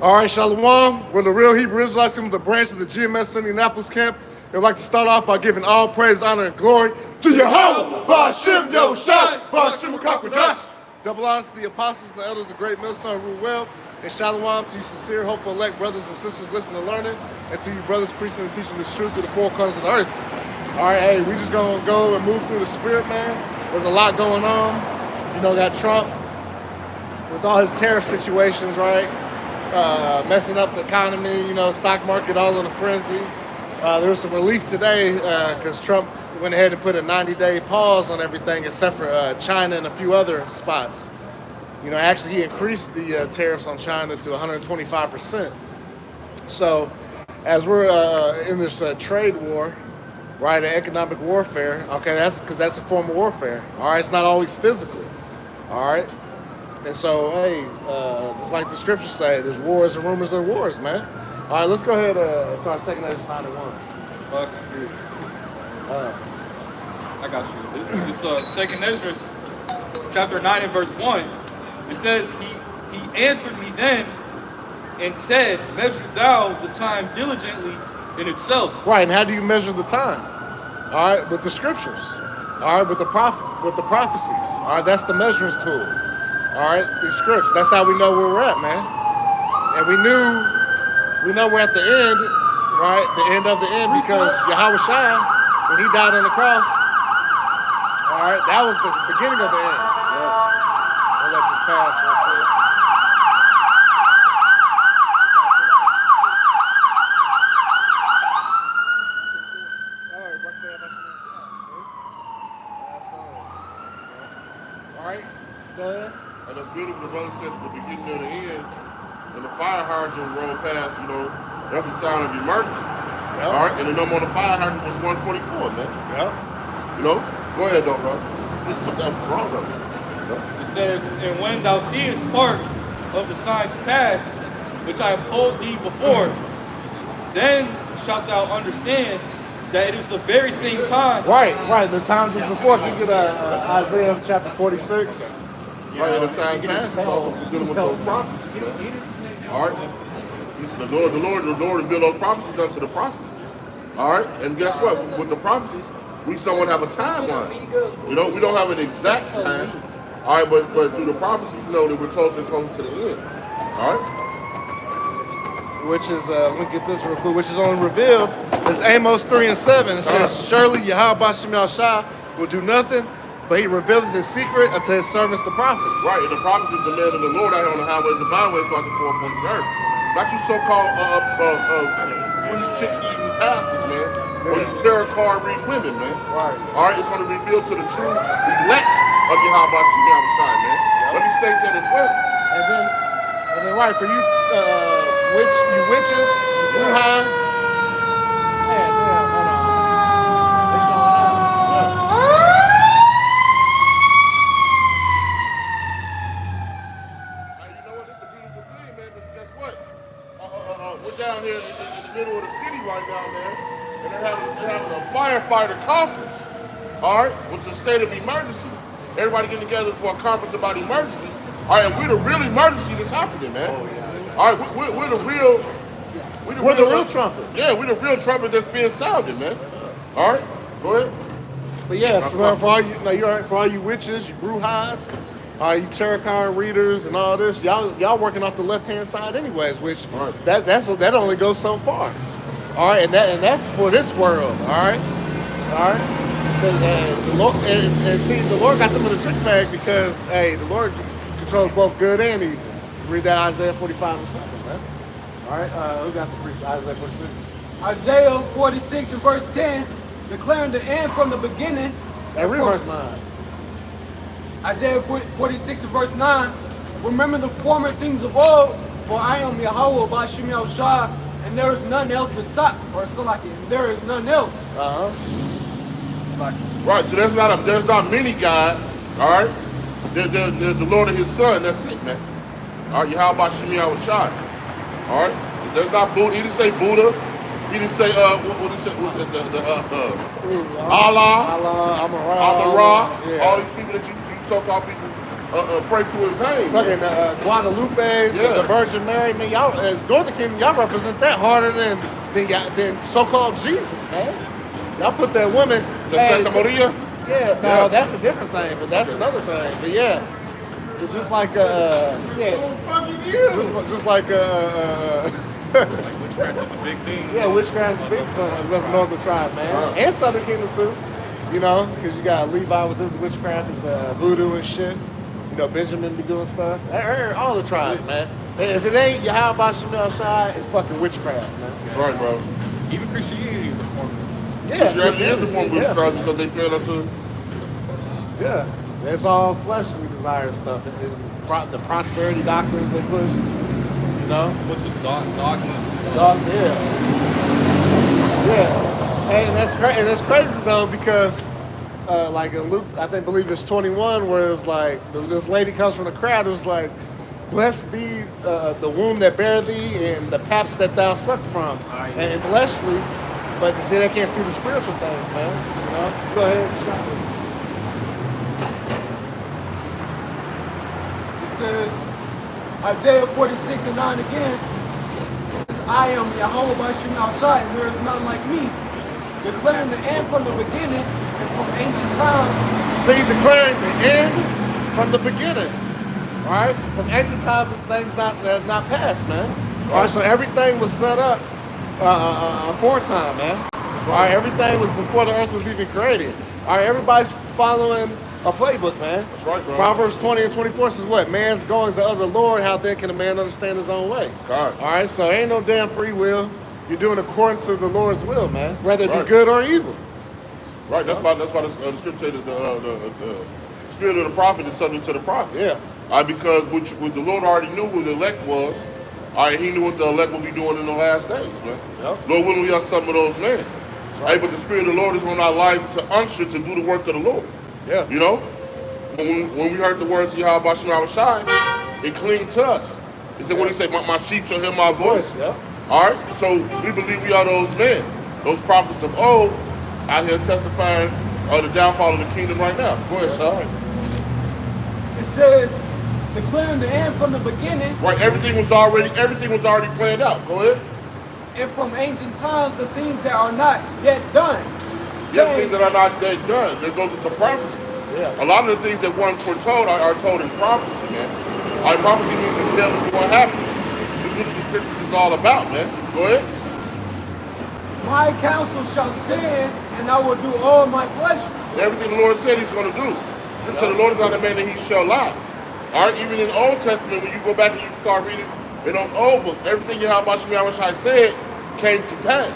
All right, Shalom. We're the real Hebrew Israelites from the branch of the GMS Indianapolis camp. I'd like to start off by giving all praise, honor, and glory to Yahweh, Ba'Shem Yoshai, Ba'Shem Kakwadash. Double honors to the apostles and the elders of Great Millstone who rule well. And Shalom to you sincere, hopeful, elect brothers and sisters listening and learning. And to you brothers preaching and teaching this truth through the four corners of the earth. All right, hey, we just going to go and move through the spirit, man. There's a lot going on. You know, got Trump with all his tariff situations, right? Messing up the economy, you know, stock market all in a frenzy. There was some relief today because Trump went ahead and put a 90-day pause on everything except for China and a few other spots. You know, actually he increased the tariffs on China to 125%. So as we're in this trade war, right, economic warfare, okay, that's because that's a form of warfare. All right, it's not always physical. All right. And so, hey, just like the scriptures say, there's wars and rumors of wars, man. All right, let's go ahead and start 2 Ezra 9:1. I got you. It's 2 Ezra, chapter 9 and verse 1. It says, he answered me then and said, measure thou the time diligently in itself. Right, and how do you measure the time? All right, with the scriptures. All right, with the prophecies. All right, that's the measuring tool. All right, these scripts. That's how we know where we're at, man. And we know we're at the end, right? The end of the end, because Yahweh Shai, when he died on the cross, all right, that was the beginning of the end. Yeah. I'll let this pass real quick. All right, go ahead. And it's beautiful, the brother said at the beginning of the end, when the fire hydrant rolled past, you know, that's a sign of emergency. Yep. All right, and the number on the fire hydrant was 144, man. Yeah. You know? Go ahead, though, bro. That's wrong, though. It says, and when thou seest part of the signs past, which I have told thee before, then shalt thou understand that it is the very same time. Right. The times is before. Can you get Isaiah chapter 46? Right, in the time past, we're dealing with those prophecies, man. All right? The Lord revealed those prophecies unto the prophets. All right? And guess what? With the prophecies, we somewhat have a timeline. You know, we don't have an exact time. All right, but through the prophecies, we know that we're closer and closer to the end. All right? Which is, let me get this real quick, which is only revealed. It's Amos 3 and 7. It says, surely Yahweh Ba'Shem Yahushua will do nothing, but he revealed his secret unto his servants, the prophets. Right, and the prophets is the man of the Lord out here on the highways and byways throughout the four corners of the earth. Not you so-called police chicken-eating pastors, man. Or you tarot card reading women, man. Right. All right, it's going to be revealed to the true elect of Yahweh Ba'Shem Yahushua, man. Yep. Let me state that as well. And then right, for you witches, you brujas. Man, hold on. They showing out. You know what? It's a beautiful thing, man. Because guess what? We're down here in the middle of the city right now, man. And they're having a firefighter conference. All right, which is a state of emergency. Everybody getting together for a conference about emergency. All right, and we're the real emergency that's happening, man. Oh, yeah. All right, we're the real. We're the real trumpet. Yeah, we're the real trumpet that's being sounded, man. All right, go ahead. But yes, for all you, no, you're right. For all you witches, you brujas, you tarot card readers, and all this, y'all working off the left-hand side, anyways. Which right. that only goes so far. All right, and that's for this world. All right. And the Lord, and see, the Lord got them in a trick bag because hey, the Lord controls both good and evil. Read that Isaiah 45 and 7, man. All right, who got the priest? Isaiah 46. Isaiah 46 and verse 10, declaring the end from the beginning. And read verse 9. Isaiah 46 and verse 9, remember the former things of old, for I am Yahweh Ba'Shem Yahushua, and there is none else beside, or Salaki, and there is none else. Right, so there's not many gods, all right? There's the Lord and his son, that's it, man. All right, Yahweh Ba'Shem Yahushua. All right, there's not Buddha. He didn't say Buddha. He didn't say what did he say? Allah, Amarah, yeah. All these people that you so-called people pray to in vain. Fucking Guadalupe, the Virgin Mary, man, y'all as Northern Kingdom, y'all represent that harder than so-called Jesus, man. Y'all put that woman. The Santa Maria? Yeah, no, that's a different thing, but that's another thing. But yeah, just like just like witchcraft is a big thing. yeah, witchcraft's a big thing. That's Northern tribe, man, and Southern Kingdom too. You know, because you got Levi with this witchcraft, is voodoo and shit. You know, Benjamin be doing stuff. All the tribes, man. If it ain't Yahweh Shemel Shai, it's fucking witchcraft, man. Right, bro. Even Christianity is a form of Yeah, Christianity is a form of witchcraft because they feel unto. Yeah, it's all fleshly desire stuff. The prosperity doctrines they push, you know. what's a dogmas. Yeah. And that's crazy though because, like in Luke, believe it's 21, where it's like this lady comes from the crowd. It was like, "Blessed be the womb that bare thee, and the paps that thou sucked from." And fleshly, but you see, they can't see the spiritual things, man. You know. Go ahead. It says, Isaiah 46:9 again. It says, I am Yahweh Bashim Al-Shai, and there is none like me, declaring the end from the beginning and from ancient times. See, declaring the end from the beginning. All right? From ancient times, things that have not passed, man. All right, so everything was set up aforetime, man. All right, everything was before the earth was even created. All right, everybody's following a playbook, man. That's right, bro. Proverbs 20:24 says what? Man's goings are of the Lord. How then can a man understand his own way? God. All right, so ain't no damn free will. You're doing according to the Lord's will, man. Whether it be Right. good or evil. Right, that's why the scripture says that the spirit of the prophet is subject to the prophet. Yeah. All right, because what the Lord already knew who the elect was. All right, he knew what the elect would be doing in the last days, man. Yep. Lord willing, we are some of those men. right. Hey, but the spirit of the Lord is on our life to unction to do the work of the Lord. Yeah. You know? When we heard the words of Yahweh Bashim Shai, it clinged to us. He said, what he said, my sheep shall hear my voice. Yeah. All right, so we believe we are those men, those prophets of old, out here testifying of the downfall of the kingdom right now. Go ahead, son. It says, declaring the end from the beginning. Right, everything was already planned out. Go ahead. And from ancient times, the things that are not yet done. The things that are not yet done, that goes into prophecy. Yeah. A lot of the things that weren't foretold are told in prophecy, man. Our prophecy means to tell us what happened. This is what the scriptures is all about, man. Go ahead. My counsel shall stand, and I will do all my pleasure. Everything the Lord said he's going to do. So the Lord is not a man that he shall lie. All right, even in the Old Testament, when you go back and you start reading in those old books, everything Yahweh Shai said came to pass.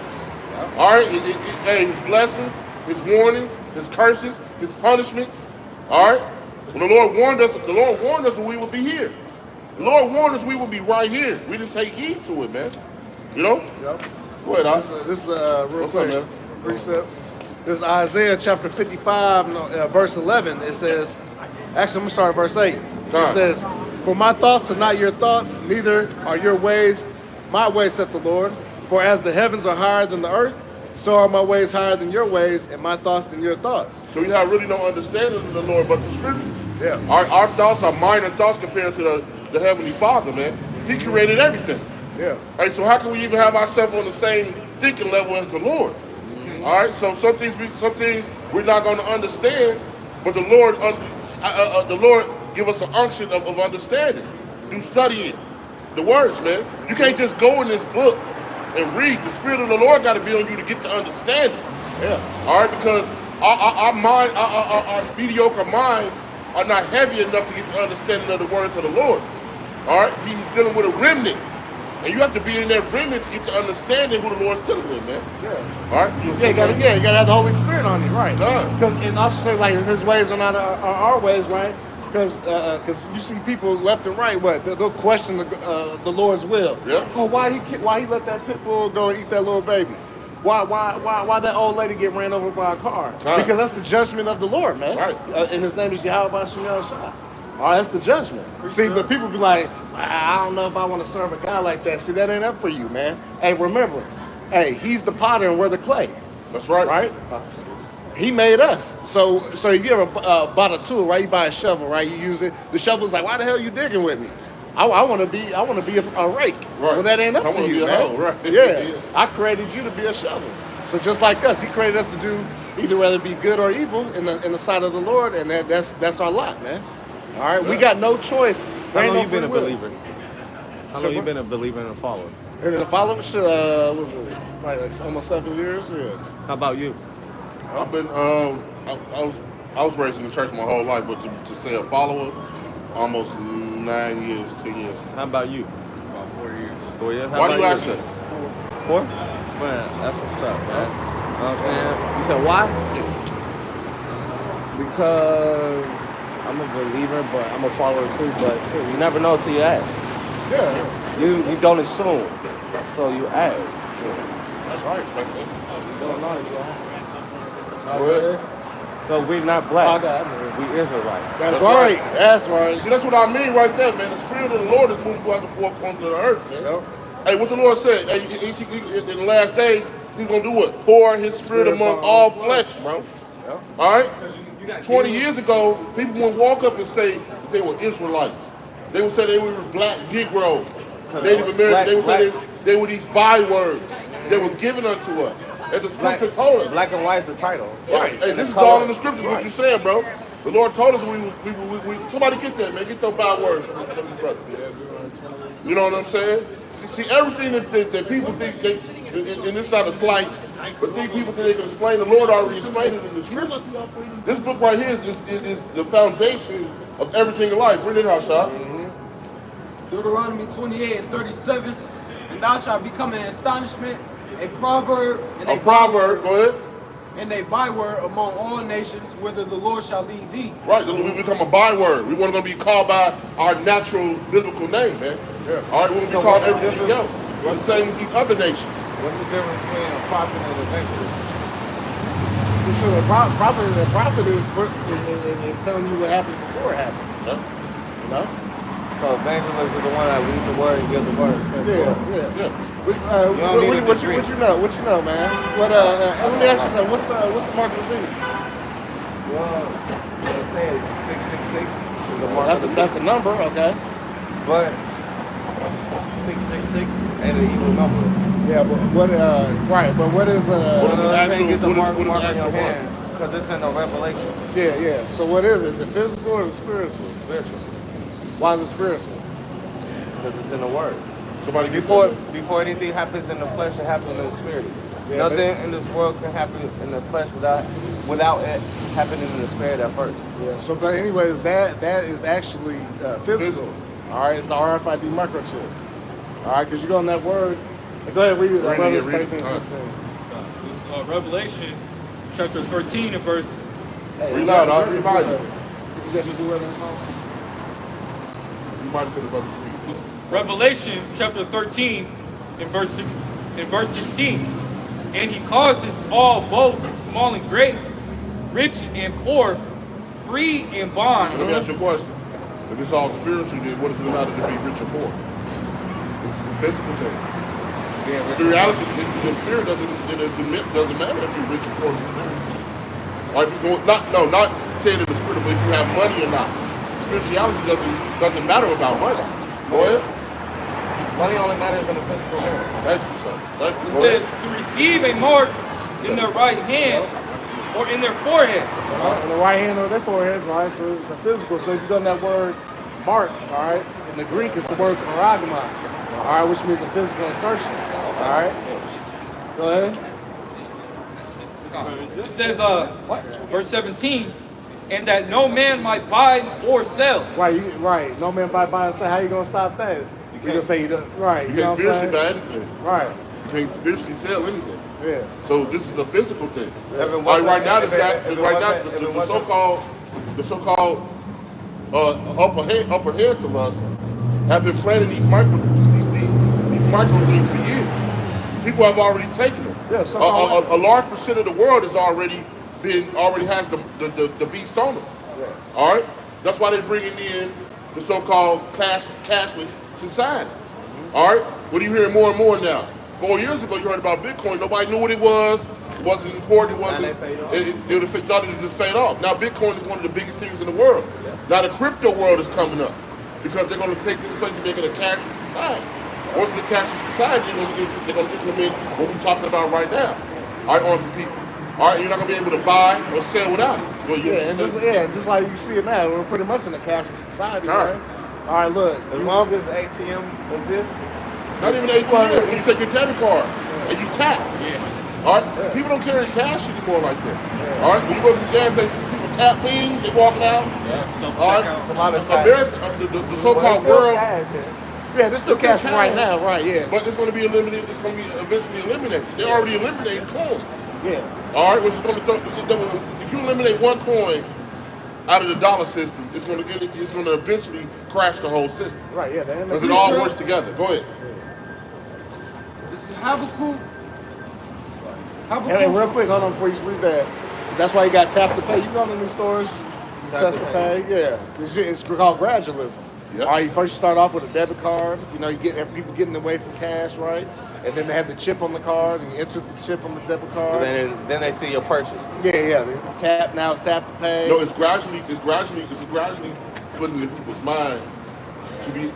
All right, his blessings, his warnings, his curses, his punishments. All right, when the Lord warned us that we would be here. The Lord warned us we would be right here. We didn't take heed to it, man. You know? Yep. Go ahead, This is real What's quick. up, man? Precept. This is Isaiah chapter 55, verse 11. It says, actually, I'm going to start at verse 8. Go It on. says, for my thoughts are not your thoughts, neither are your ways my ways, saith the Lord. For as the heavens are higher than the earth, so are my ways higher than your ways, and my thoughts than your thoughts. So we have really no understanding of the Lord but the scriptures. Yeah. Our thoughts are minor thoughts compared to the Heavenly Father, man. He created everything. Yeah. Hey, so how can we even have ourselves on the same thinking level as the Lord? All right, so some things we're not going to understand, but the Lord give us an unction of understanding through studying the words, man. You can't just go in this book and read. The Spirit of the Lord got to be on you to get the understanding. Yeah. All right, because our mediocre minds are not heavy enough to get the understanding of the words of the Lord. All right, he's dealing with a remnant. And you have to be in that remnant to get the understanding who the Lord's dealing with, man. Yeah. All right? You gotta have the Holy Spirit on you, right? Yeah. Because and also say like his ways are not our ways, right? Because you see people left and right, they'll question the Lord's will. Yeah. Oh, why he let that pit bull go and eat that little baby? Why that old lady get ran over by a car? Right. Because that's the judgment of the Lord, man. Right. And his name is Yahweh Bashim Shai. All right, that's the judgment. See, but people be like, I don't know if I want to serve a guy like that. See, that ain't up for you, man. Hey, remember, he's the potter and we're the clay. That's right. Right? He made us. So if you ever bought a tool, right? You buy a shovel, right? You use it. The shovel's like, why the hell you digging with me? I want to be a rake. Right. Well, that ain't up I to wanna you, be a man. hoe, right. Yeah. I created you to be a shovel. So just like us, he created us to do either whether it be good or evil in the sight of the Lord, and that's our lot, man. All right, we got no choice. How long no you been a free will. believer? How So long you what? been a believer and a follower? And then the follow-up was it like almost 7 years? Yeah. How about you? I've been I was raised in the church my whole life, but to say a follower, almost 9 years, 10 years. How about you? About 4 years. 4 years? How Why do you about ask that? 4? Man, that's what's up, man. You know what I'm saying? You said why? Because I'm a believer, but I'm a follower too. But shit, you never know till you ask. Yeah. You don't assume, so you ask. That's right, respect that. You don't know, you ask. So we're not black. We Israelites. That's right. That's right. See, that's what I mean right there, man. The Spirit of the Lord is moving throughout the four corners of the earth, man. Yep. Hey, what the Lord said, hey, in the last days, He's going to do what? Pour His Spirit among all flesh, bro. Yep. All right? 20 years ago, people would walk up and say that they were Israelites. They would say they were black Negroes, Native Americans. They would say they were these bywords that were given unto us. As the scripture told us. Black and white is a title. Right. Hey, this is all in the scriptures, what you're saying, bro. The Lord told us we somebody get that, man. Get those bywords from this brother. You know what I'm saying? See everything that people think, and it's not a slight, but people think they can explain, the Lord already explained it in the scripture. This book right here is the foundation of everything in life. Bring it out, Shah. Deuteronomy 28 and 37. And thou shalt become an astonishment, a proverb, and A proverb, go ahead. and a byword among all nations, whither the Lord shall lead thee. Right, we become a byword. We want to be called by our natural biblical name, man. Yeah. All right, we want to be called everything else. We're the same with these other nations. What's the difference between a prophet and an evangelist? For sure, the prophet is telling you what happens before it happens. Yeah. You know? So evangelists are the one that read the word and give the word. Yeah. What you know, man? Let me ask you something. What's the mark of the beast? Well, they say it's 666 is a mark of the beast. That's the number, okay? But 666 ain't an evil number. Yeah, but what? Right, but what is What is the You actual- can't get the what is- mark what is the on your actual mark? hand because it's in the Revelation. Yeah. So what is it? Is it physical or is it spiritual? Spiritual. Why is it spiritual? Because it's in the word. Somebody get Before anything happens in the flesh, it happens in the spirit. Yeah, Nothing in this world can happen in the flesh without it happening in the spirit at first. Yeah. So, but anyways, that is actually physical. All right, it's the RFID microchip. All right, because you go on that word. Go ahead, read it. Romans 13, 16. This Revelation chapter 13 and verse. Read loud, I'll read loud. You got me do it. You might have said about the This Revelation chapter 13 and verse 16. And He causeth all, both small and great, rich and poor, free and bond. Let me ask you a question. If it's all spiritual, then what does it matter to be rich or poor? This is a physical thing. The reality is the spirit doesn't matter if you're rich or poor in the spirit. Or if you go not saying in the spirit, but if you have money or not. Spirituality doesn't matter about money. Go ahead. Money only matters in the physical world. Thank you, son. Thank you. It Go says ahead. to receive a mark in their right hand or in their forehead. On the right hand or their foreheads, right? So it's a physical. So if you go on that word mark, all right, in the Greek it's the word charagma, all right, which means a physical insertion. All right. Go ahead. It says, verse 17, and that no man might buy or sell. Right. No man buy and say, how you gonna stop that? You're gonna say you don't. Right. You You know can't what I'm spiritually saying? buy anything. Right. You can't spiritually sell anything. Yeah. So this is a physical thing. Right Now, the so-called upper heads of us have been planting these micro things for years. People have already taken them. Yeah, a large percent of the world has already has the beast on them. Yeah. All right, that's why they're bringing in the so-called cashless society. All right, what are you hearing more and more now? 4 years ago, you heard about Bitcoin. Nobody knew what it was. It wasn't important. It wasn't. It thought it would just fade off. Now Bitcoin is one of the biggest things in the world. Yeah. Now the crypto world is coming up because they're going to take this place and make it a cashless society. Once it's a cashless society, they're going to implement what we're talking about right now. All right, onto people. All right, you're not going to be able to buy or sell without it. Well, just like you see it now, we're pretty much in a cashless society, right? All right, look, as long as ATM exists. Not even ATM, you take your debit card and you tap. Yeah. All right, people don't carry cash anymore like that. Yeah. All right, when you go to the gas station, people tap in, they walking out. Yeah, all right, America, the so-called world. Yeah, there's still cash right now, right? Yeah, but it's going to be eliminated. It's going to be eventually eliminated. They already eliminated coins. Yeah. All right, which is going to if you eliminate one coin out of the dollar system, it's going to eventually crash the whole system. Right. Yeah. Because it all works together. Go ahead. This is Habakkuk. Hey, real quick, hold on before you read that. That's why you got tap to pay. You go in these stores, you test to pay. Yeah, it's called gradualism. Yep. All right, first you start off with a debit card. You know, you get people getting away from cash, right? And then they have the chip on the card, and you enter the chip on the debit card. Then they see your purchase. Yeah. Now it's tap to pay. No, it's gradually putting in people's mind to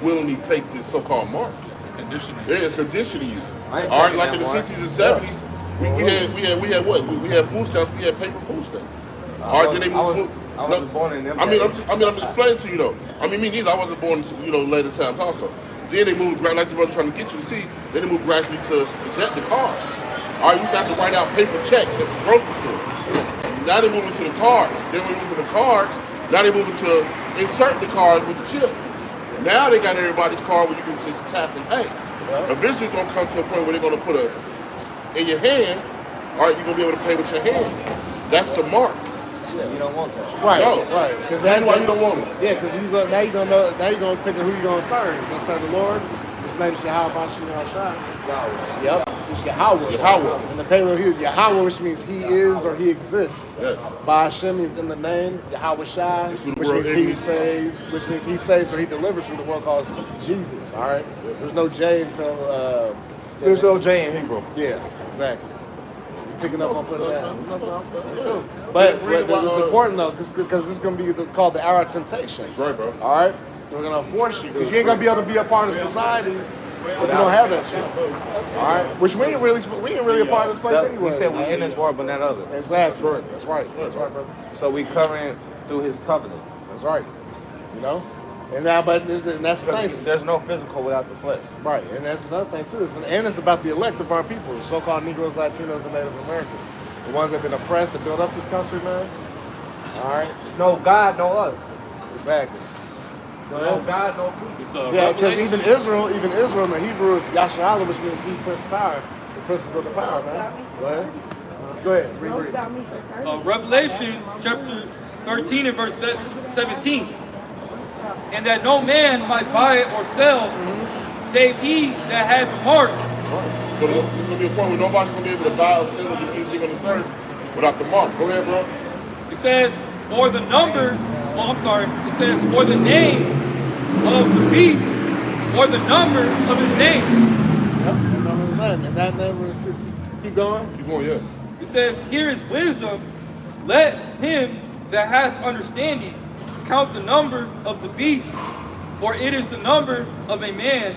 willingly take this so-called mark. It's conditioning. Yeah, it's conditioning you. All right, like in the 60s and 70s, we had what? We had food stamps. We had paper food stamps. All right, then they moved. I wasn't born in them. I'm explaining to you though. I mean, me neither. I wasn't born to, later times also. Then they moved, like the brother trying to get you to see, then they moved gradually to the cards. All right, we used to have to write out paper checks at the grocery store. Now they're moving to the cards. Then we move from the cards, now they're moving to insert the cards with the chip. Now they got everybody's card where you can just tap and pay. Eventually it's going to come to a point where they're going to put in your hand, all right, you're going to be able to pay with your hand. That's the mark. Yeah, you don't want that. Right, no. Right. Because that's why you don't want it. Yeah, because now you're going to pick who you're going to serve. You're going to serve the Lord. His name is Yahweh Yahweh. Yep. It's Yahweh. And the payload here, Yahweh, which means he is or he exists. Yes. Hashem means in the name. Yahweh Shai, which means he saves or he delivers from the world called Jesus. All right. There's no J until. There's no J in Hebrew. Yeah, exactly. Picking up on putting that. But it's important though, because this is going to be called the hour of temptation. That's right, bro. All right. We're going to force you because you ain't going to be able to be a part of society if you don't have that shit. All right. Which we ain't really a part of this place anyway. We said we're in this world, but not other. Exactly. That's right. That's right, brother. So we covering through His covenant. That's right. You know. And now, but that's the thing. There's no physical without the flesh. Right, and that's another thing too. And it's about the elect of our people, the so-called Negros, Latinos, and Native Americans, the ones that have been oppressed to build up this country, man. All right. No God, no us. Exactly. No God, no people. Yeah, because even Israel in the Hebrew is Yasharallah, which means he Prince Power, the princes of the power, man. Go ahead. Read. Revelation chapter 13 and verse 17. And that no man might buy it or sell, save he that had the mark. So there's going to be a point where nobody's going to be able to buy or sell or do anything on the earth without the mark. Go ahead, bro. It says, or the number, it says, or the name of the beast, or the number of his name. Yep, the number of his name. And that number is, keep going? Keep going, yeah. It says, here is wisdom, let him that hath understanding count the number of the beast, for it is the number of a man,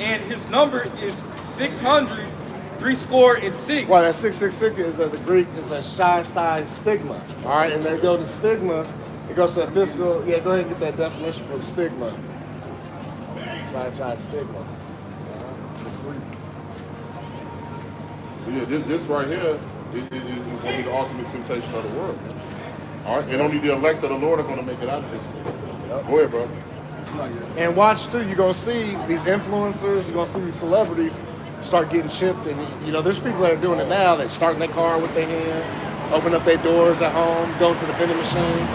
and his number is 666. Well, that 666 is the Greek is a shai stigma. All right, and they go to stigma. It goes to the physical. Yeah, go ahead and get that definition for stigma. Shai stigma. So yeah, this right here is going to be the ultimate temptation of the world. All right, and only the elect of the Lord are going to make it out of this thing. Yep. Go ahead, bro. And watch too, you're going to see these influencers, you're going to see these celebrities start getting chipped. And there's people that are doing it now. They're starting their car with their hand, open up their doors at home, going to the vending machine,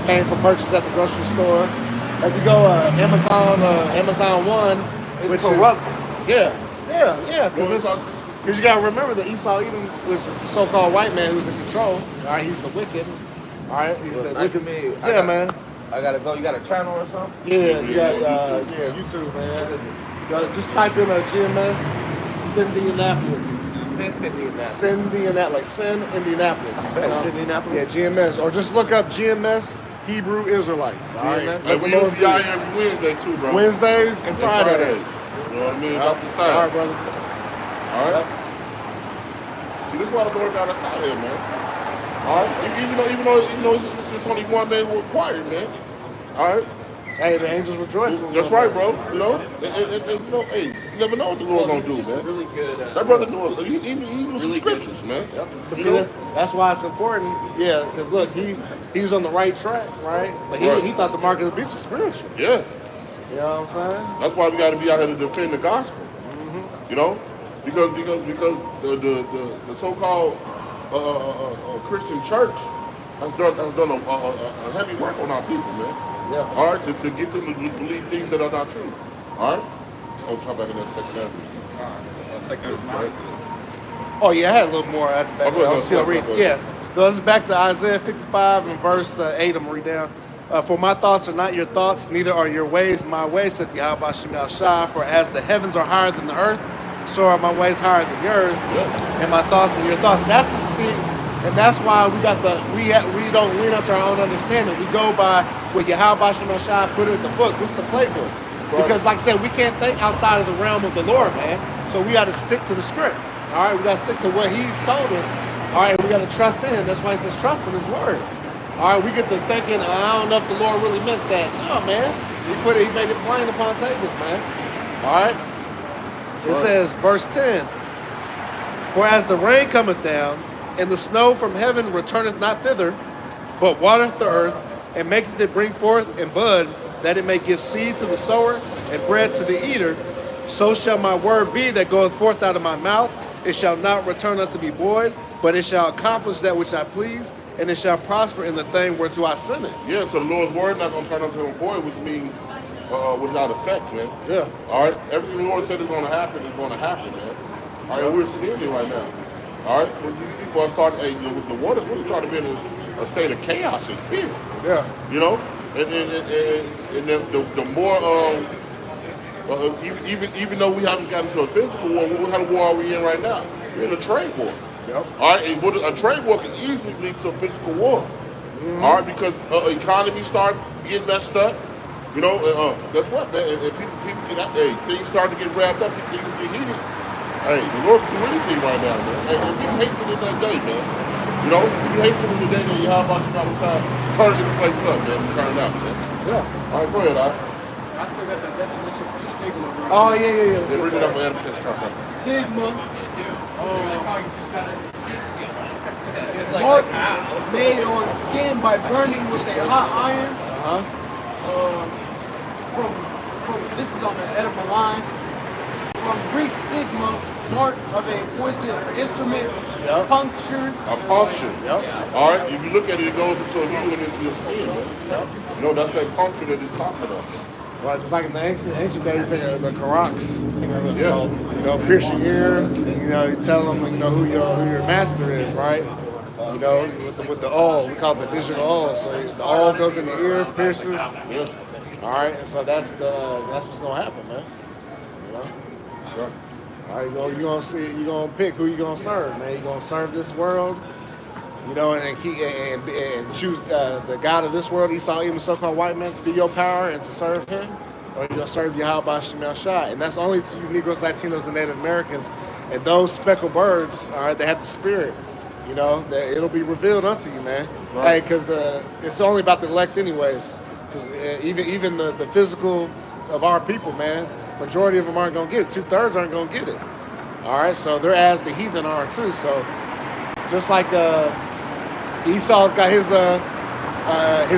paying for purchases at the grocery store. If you go Amazon One, which corrupt. Because you got to remember that Esau Edom was the so-called white man who's in control. All right, he's the wicked. All right, he's the wicked. Man. I gotta go. You got a channel or something? Yeah, you got YouTube, man. You gotta just type in a GMS Indianapolis. Indianapolis. Like Sin Indianapolis. Indianapolis? Yeah, GMS. Or just look up GMS Hebrew Israelites. All right. Like Let we the Lord usually out be. here every Wednesday too, bro. Wednesdays and Fridays. You know what I mean? Yep. About this time. All right, brother. All right. See, this is why the Lord got us out here, man. All right. Even though it's only one man who required, man. All right. Hey, the angels rejoice. That's right, bro. You know, hey, you never know what the Lord's gonna do, man. Really good. That brother knew he knew some scriptures, man. But see, that's why it's important. Yeah, because look, he's on the right track, right? But he thought the mark of the beast was spiritual. Yeah. You know what I'm saying? That's why we got to be out here to defend the gospel. You know, because the so-called Christian church has done a heavy work on our people, man. Yeah. All right, to get them to believe things that are not true. All right. I'll try back in that second Oh yeah, I had a little more at the back. Go ahead, I'll still go read. ahead. Yeah, goes back to Isaiah 55 and verse 8. I'm gonna read down. For my thoughts are not your thoughts, neither are your ways my ways, saith Yahweh Hashem Shai. For as the heavens are higher than the earth, so are my ways higher than yours, and my thoughts than your thoughts. And that's why we don't lean up to our own understanding. We go by what Yahweh Hashem Shai put in the book. This is the playbook. Right. Because like I said, we can't think outside of the realm of the Lord, man. So we got to stick to the script. All right, we got to stick to what He's told us. All right, we got to trust in Him. That's why He says trust in His word. All right, we get to thinking, I don't know if the Lord really meant that. No, man. He made it plain upon tables, man. All right. It says, verse 10. For as the rain cometh down, and the snow from heaven returneth not thither, but watereth the earth, and maketh it bring forth and bud, that it may give seed to the sower and bread to the eater, so shall my word be that goeth forth out of my mouth. It shall not return unto me void, but it shall accomplish that which I please, and it shall prosper in the thing whereto I send it. Yeah, so the Lord's word not going to turn unto him void, which means without effect, man. Yeah. All right? Everything the Lord said is going to happen, man. All right, we're seeing it right now. All right? When these people are starting, the water's really starting to be in a state of chaos and fear. Yeah. You know? And the more, even though we haven't gotten to a physical war, what kind of war are we in right now? We're in a trade war. Yep. All right, and a trade war can easily lead to a physical war. All right, because economy start getting messed up. You know, guess what, man? And people get out. Hey, things start to get wrapped up. Things get heated. Hey, the Lord can do anything right now, man. Hey, we hasten in that day, man. You know, we hasten in the day that you have about you turn this place up, man. And turn it out, man. Yeah. All right, go ahead, I still got the definition for stigma. Right? Oh, yeah. Yeah, read it up for edification conference. Stigma. Mark made on skin by burning with a hot iron. From this is on the edible line. From Greek stigma, mark of a pointed instrument, punctured. A puncture. Yep. All right, if you look at it, it goes into a needle and into your skin, man. Yep. You know, that's that puncture that he's talking about. Right, just like in the ancient days, you take the Karaks, Yeah. you know, pierce your ear, you know, you tell them, you know, who your master is, right? You know, with the awl, we call it the digital awl. So the awl goes in the ear, pierces. Yeah. All right, and so that's what's gonna happen, man. You know. Yeah. All right, you're gonna pick who you're gonna serve, man. You're gonna serve this world, you know, and choose the God of this world, Esau, even so-called white man, to be your power and to serve him, or you're gonna serve Yahweh Hashem Shai, and that's only to you Negros, Latinos, and Native Americans, and those speckled birds. All right, they have the spirit. You know, that it'll be revealed unto you, man. Right. Hey, because it's only about the elect, anyways. Because even the physical of our people, man, majority of them aren't gonna get it. 2/3 aren't gonna get it. All right, so they're as the heathen are too. So just like Esau's got his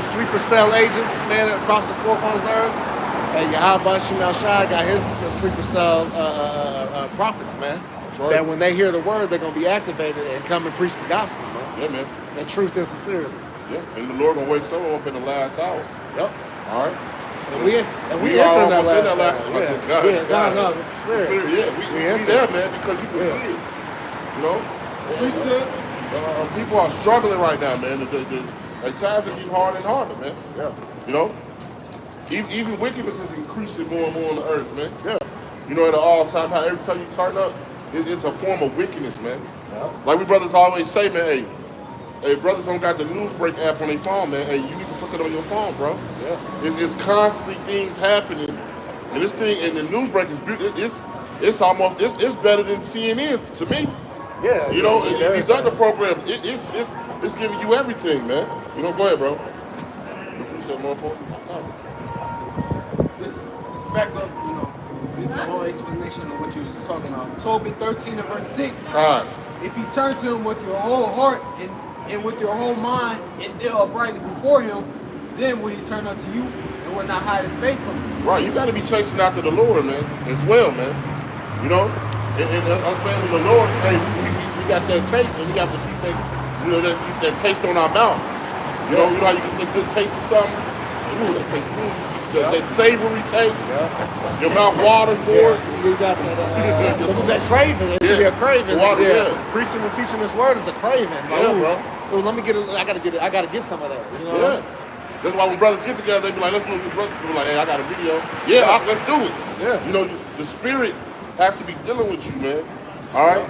sleeper cell agents, man, across the four corners of the earth, and Yahweh Hashem Shai got his sleeper cell prophets, man. Right. That when they hear the word, they're gonna be activated and come and preach the gospel, man. Yeah, man. And truth and sincerity. Yeah, and the Lord gonna wake someone up in the last hour. Yep. All right. And we are enter that almost in that last last hour. hour. Yeah. God. No, the spirit. Yeah, we enter there, man, because you can see it. You know. We said. People are struggling right now, man. At times it gets harder and harder, man. Yeah. You know. Even wickedness is increasing more and more on the earth, man. Yeah. You know, at an all-time high. Every time you turn up, it's a form of wickedness, man. Yeah. Like we brothers always say, man, hey, brothers don't got the news break app on their phone, man. Hey, you need to put that on your phone, bro. Yeah. It's constantly things happening, and this thing, and the news break is it's almost it's better than CNN to me. Yeah. You know, yeah, these other programs, it's giving you everything, man. You know, go ahead, bro. You said more important. This back up, you know, this is a whole explanation of what you was talking about. Tobit 13 and verse 6. All right. If you turn to him with your whole heart and with your whole mind and deal uprightly before him, then will he turn unto you and will not hide his face from you. Right, you got to be chasing after the Lord, man, as well, man. You know, and us family, the Lord, hey, we got that taste, and we got to keep that, you know, that taste on our mouth. You know how you get that good taste of something? Ooh, that tastes good. That savory taste. Yeah. Your mouth waters for it. You got that craving. It should be a craving. Water, yeah. Preaching and teaching this word is a craving. Like, Yeah, bro. Ooh, let me get it. I gotta get some of that. You know? Yeah. That's why when brothers get together, they be like, let's do it. Brothers be like, hey, I got a video. Yeah, let's do it. Yeah. You know, the spirit has to be dealing with you, man. All right?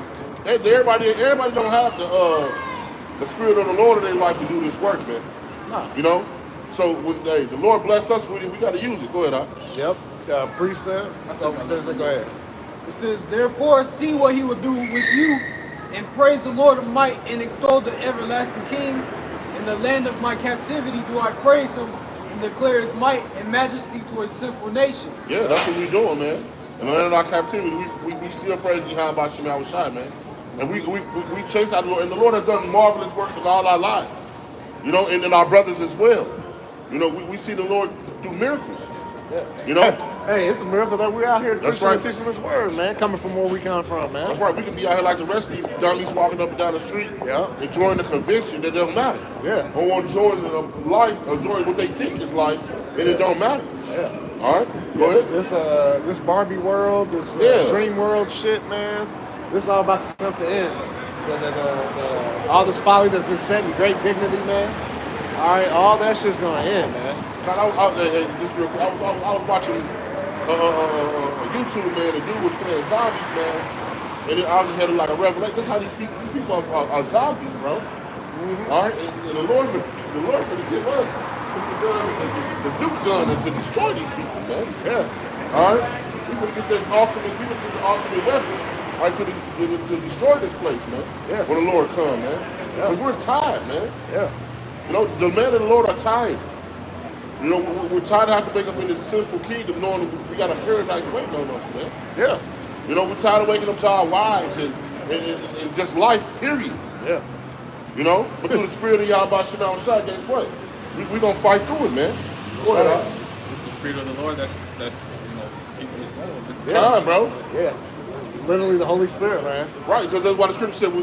Everybody don't have the spirit of the Lord in their life to do this work, man. Nah. You know? So when the Lord blessed us with it, we got to use it. Go ahead, Yep. Precept. Go ahead. It says, therefore see what he will do with you, and praise the Lord of might, and extol the everlasting King. In the land of my captivity do I praise him, and declare his might and majesty to a sinful nation. Yeah, that's what we doing, man. In the land of our captivity, we still praise Yahweh by Shem Yahushai, man. And we chase out the Lord, and the Lord has done marvelous works in all our lives. You know, and in our brothers as well. You know, we see the Lord do miracles. Yeah. You know? Hey, it's a miracle that we're out here That's preaching and right. teaching this word, man. Coming from where we come from, man. That's right. We could be out here like the rest of these dummies walking up and down the street, Yeah. enjoying the convention that doesn't matter. Yeah. Or enjoying life, enjoying what they think is life, and it don't matter. Yeah. All right? Go ahead. This Barbie world, this dream world shit, man. This all about to come to end. All this folly that's been set in great dignity, man. All right, all that shit's gonna end, man. God, I was watching YouTube, man. The dude was playing zombies, man. And then I just had like a revelation. This is how these people are zombies, bro. Mm-hmm. All right, and the Lord's gonna give us the Duke gun and to destroy these people, man. Yeah. All right, we're gonna get the ultimate weapon, all right, to destroy this place, man. Yeah. When the Lord come, man. Yeah. Because we're tired, man. Yeah. You know, the men and the Lord are tired. You know, we're tired of having to wake up in this sinful kingdom knowing we got a paradise waiting on us, man. Yeah. You know, we're tired of waking up to our wives and just life, period. Yeah. You know? But through the spirit of Yahweh Shem Shai, guess what? We're going to fight through it, man. Go ahead. It's the spirit of the Lord that's you know, keeping this going. Yeah. Time, bro. Yeah. Literally the Holy Spirit, man. Right, because that's why the scripture said,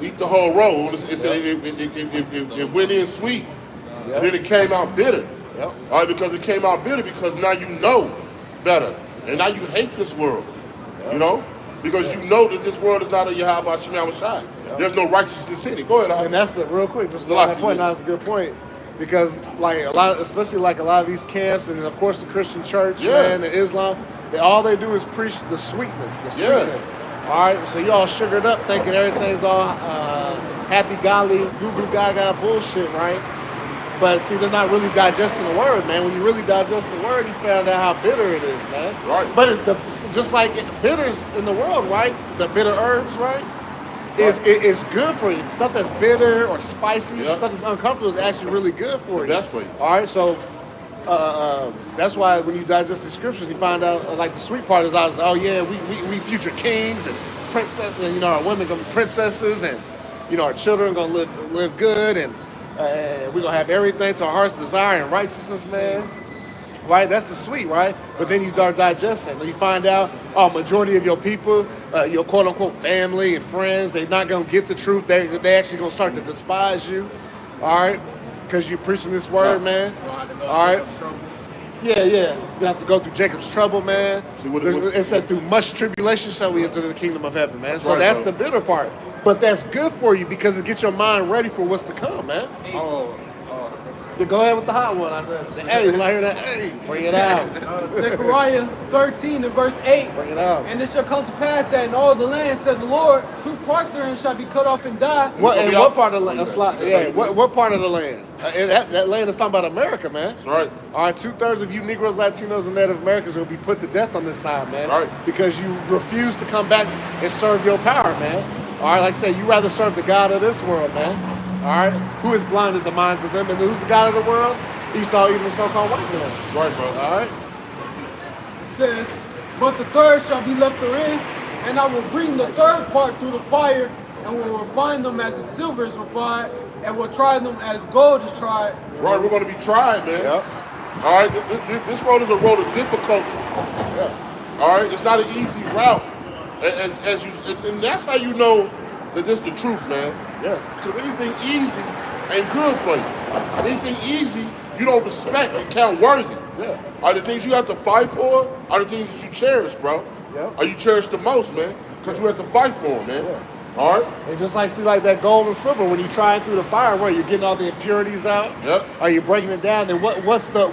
eat the whole roll. It said it went in sweet, and then it came out bitter. Yep. All right, because it came out bitter because now you know better, and now you hate this world. Yep. You know, because you know that this world is not a Yahweh Shem Shai. Yep. There's no righteousness in it. Go ahead. And that's the real quick. Just on that point. That's a good point. Because like especially a lot of these camps, and of course the Christian church, man, and Islam, all they do is preach the sweetness, All right, so you all sugared up, thinking everything's all happy, golly, goo gaga bullshit, right? But see, they're not really digesting the word, man. When you really digest the word, you found out how bitter it is, man. Right. But just like bitters in the world, right? The bitter herbs, right? It's good for you. Stuff that's bitter or spicy, stuff that's uncomfortable is actually really good for you. That's for you. All right, so that's why when you digest the scriptures, you find out like the sweet part is always, oh yeah, we future kings and princesses, and our women gonna be princesses, and our children gonna live good, and we're gonna have everything to our heart's desire and righteousness, man. Right, that's the sweet, right? But then you start digesting, and you find out, majority of your people, your quote unquote family and friends, they're not gonna get the truth. They actually gonna start to despise you, all right, because you're preaching this word, man. All right. Yeah. You have to go through Jacob's trouble, man. It said through much tribulation shall we enter the kingdom of heaven, man. So that's the bitter part. But that's good for you because it gets your mind ready for what's to come, man. Go ahead with the hot one. I said, hey, when I hear that, hey, bring it out. Zechariah 13 and verse 8. Bring it out. And it shall come to pass that in all the land, said the Lord, 2 parts therein shall be cut off and die. What part of the land? What part of the land? That land is talking about America, man. That's right. All right, 2/3 of you Negroes, Latinos, and Native Americans will be put to death on this side, man. Right. Because you refuse to come back and serve your power, man. All right, like I said, you rather serve the God of this world, man. All right, who has blinded the minds of them, and who's the God of the world? Esau, even the so-called white man. That's right, bro. All right. It says, but the third shall be left therein, and I will bring the third part through the fire, and will refine them as the silver is refined, and will try them as gold is tried. Right, we're going to be tried, man. Yep. All right, this road is a road of difficulty. Yeah. All right, it's not an easy route. And that's how you know that this is the truth, man. Yeah. Because anything easy ain't good for you. Anything easy, you don't respect and count worthy. Yeah. Are the things you have to fight for, are the things that you cherish, bro. Yeah. Are you cherish the most, man? Because you have to fight for them, man. Yeah. All right? And just like that gold and silver, when you try it through the fire, where you're getting all the impurities out, Yep. are you breaking it down? Then what's the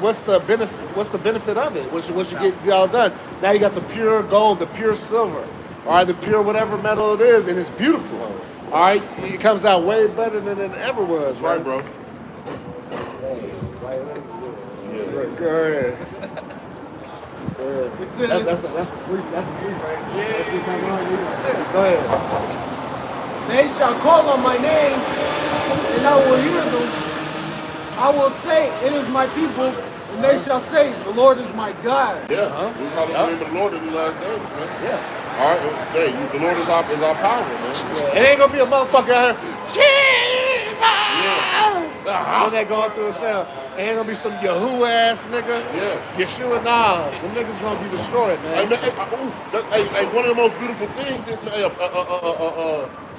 benefit of it? Once you get all done, now you got the pure gold, the pure silver, all right, the pure whatever metal it is, and it's beautiful. All right, it comes out way better than it ever was, Right, right, bro. Go ahead. It says, That's a sleep. That's a sleep, right? Yeah. Go ahead. they shall call on my name, and I will hear them. I will say, it is my people, and they shall say, the Lord is my God. Yeah. We call it the name of the Lord in the last days, man. Yeah. All right? Hey, the Lord is our power, man. It ain't gonna be a motherfucker out here, Jesus! Uh-huh. When they going through a cell. It ain't gonna be some Yahoo ass nigga. Yeah. Yeshua, nah. Them niggas gonna be destroyed, Hey, man. man, one of the most beautiful things is, man,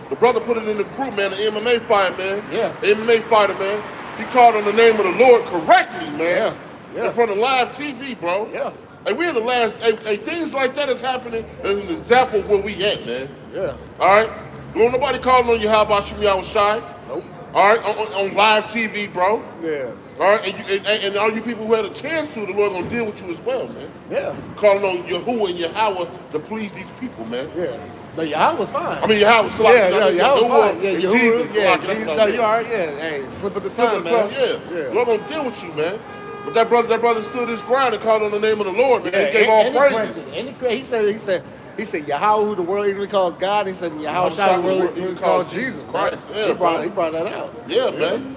the brother put it in the group, man, the MMA fighter, man. Yeah. The MMA fighter, man. He called on the name of the Lord correctly, man. Yeah. Yeah. In front of live TV, bro. Yeah. Hey, we in the last, things like that is happening as an example of where we at, man. Yeah. All right? Don't nobody calling on you, how about SIMEON Shai? Nope. All right? On live TV, bro. Yeah. All right? And all you people who had a chance to, the Lord gonna deal with you as well, man. Yeah. Calling on Yahuwah and Yahweh to please these people, man. Yeah. The Yahweh was fine. I mean, Yahweh, so yeah, Yahweh was fine. Yeah, and Yahuwah, Jesus. yeah, so Jesus. No, you all right? Yeah. Hey, slip of the tongue, man. Yeah. The Lord gonna deal with you, man. But that brother stood his ground and called on the name of the Lord, man. Yeah, He gave all praises. He said Yahweh, who the world even calls God. He said Yahweh Shai, the world even calls Jesus Christ. Yeah, he brought that out. Yeah, man.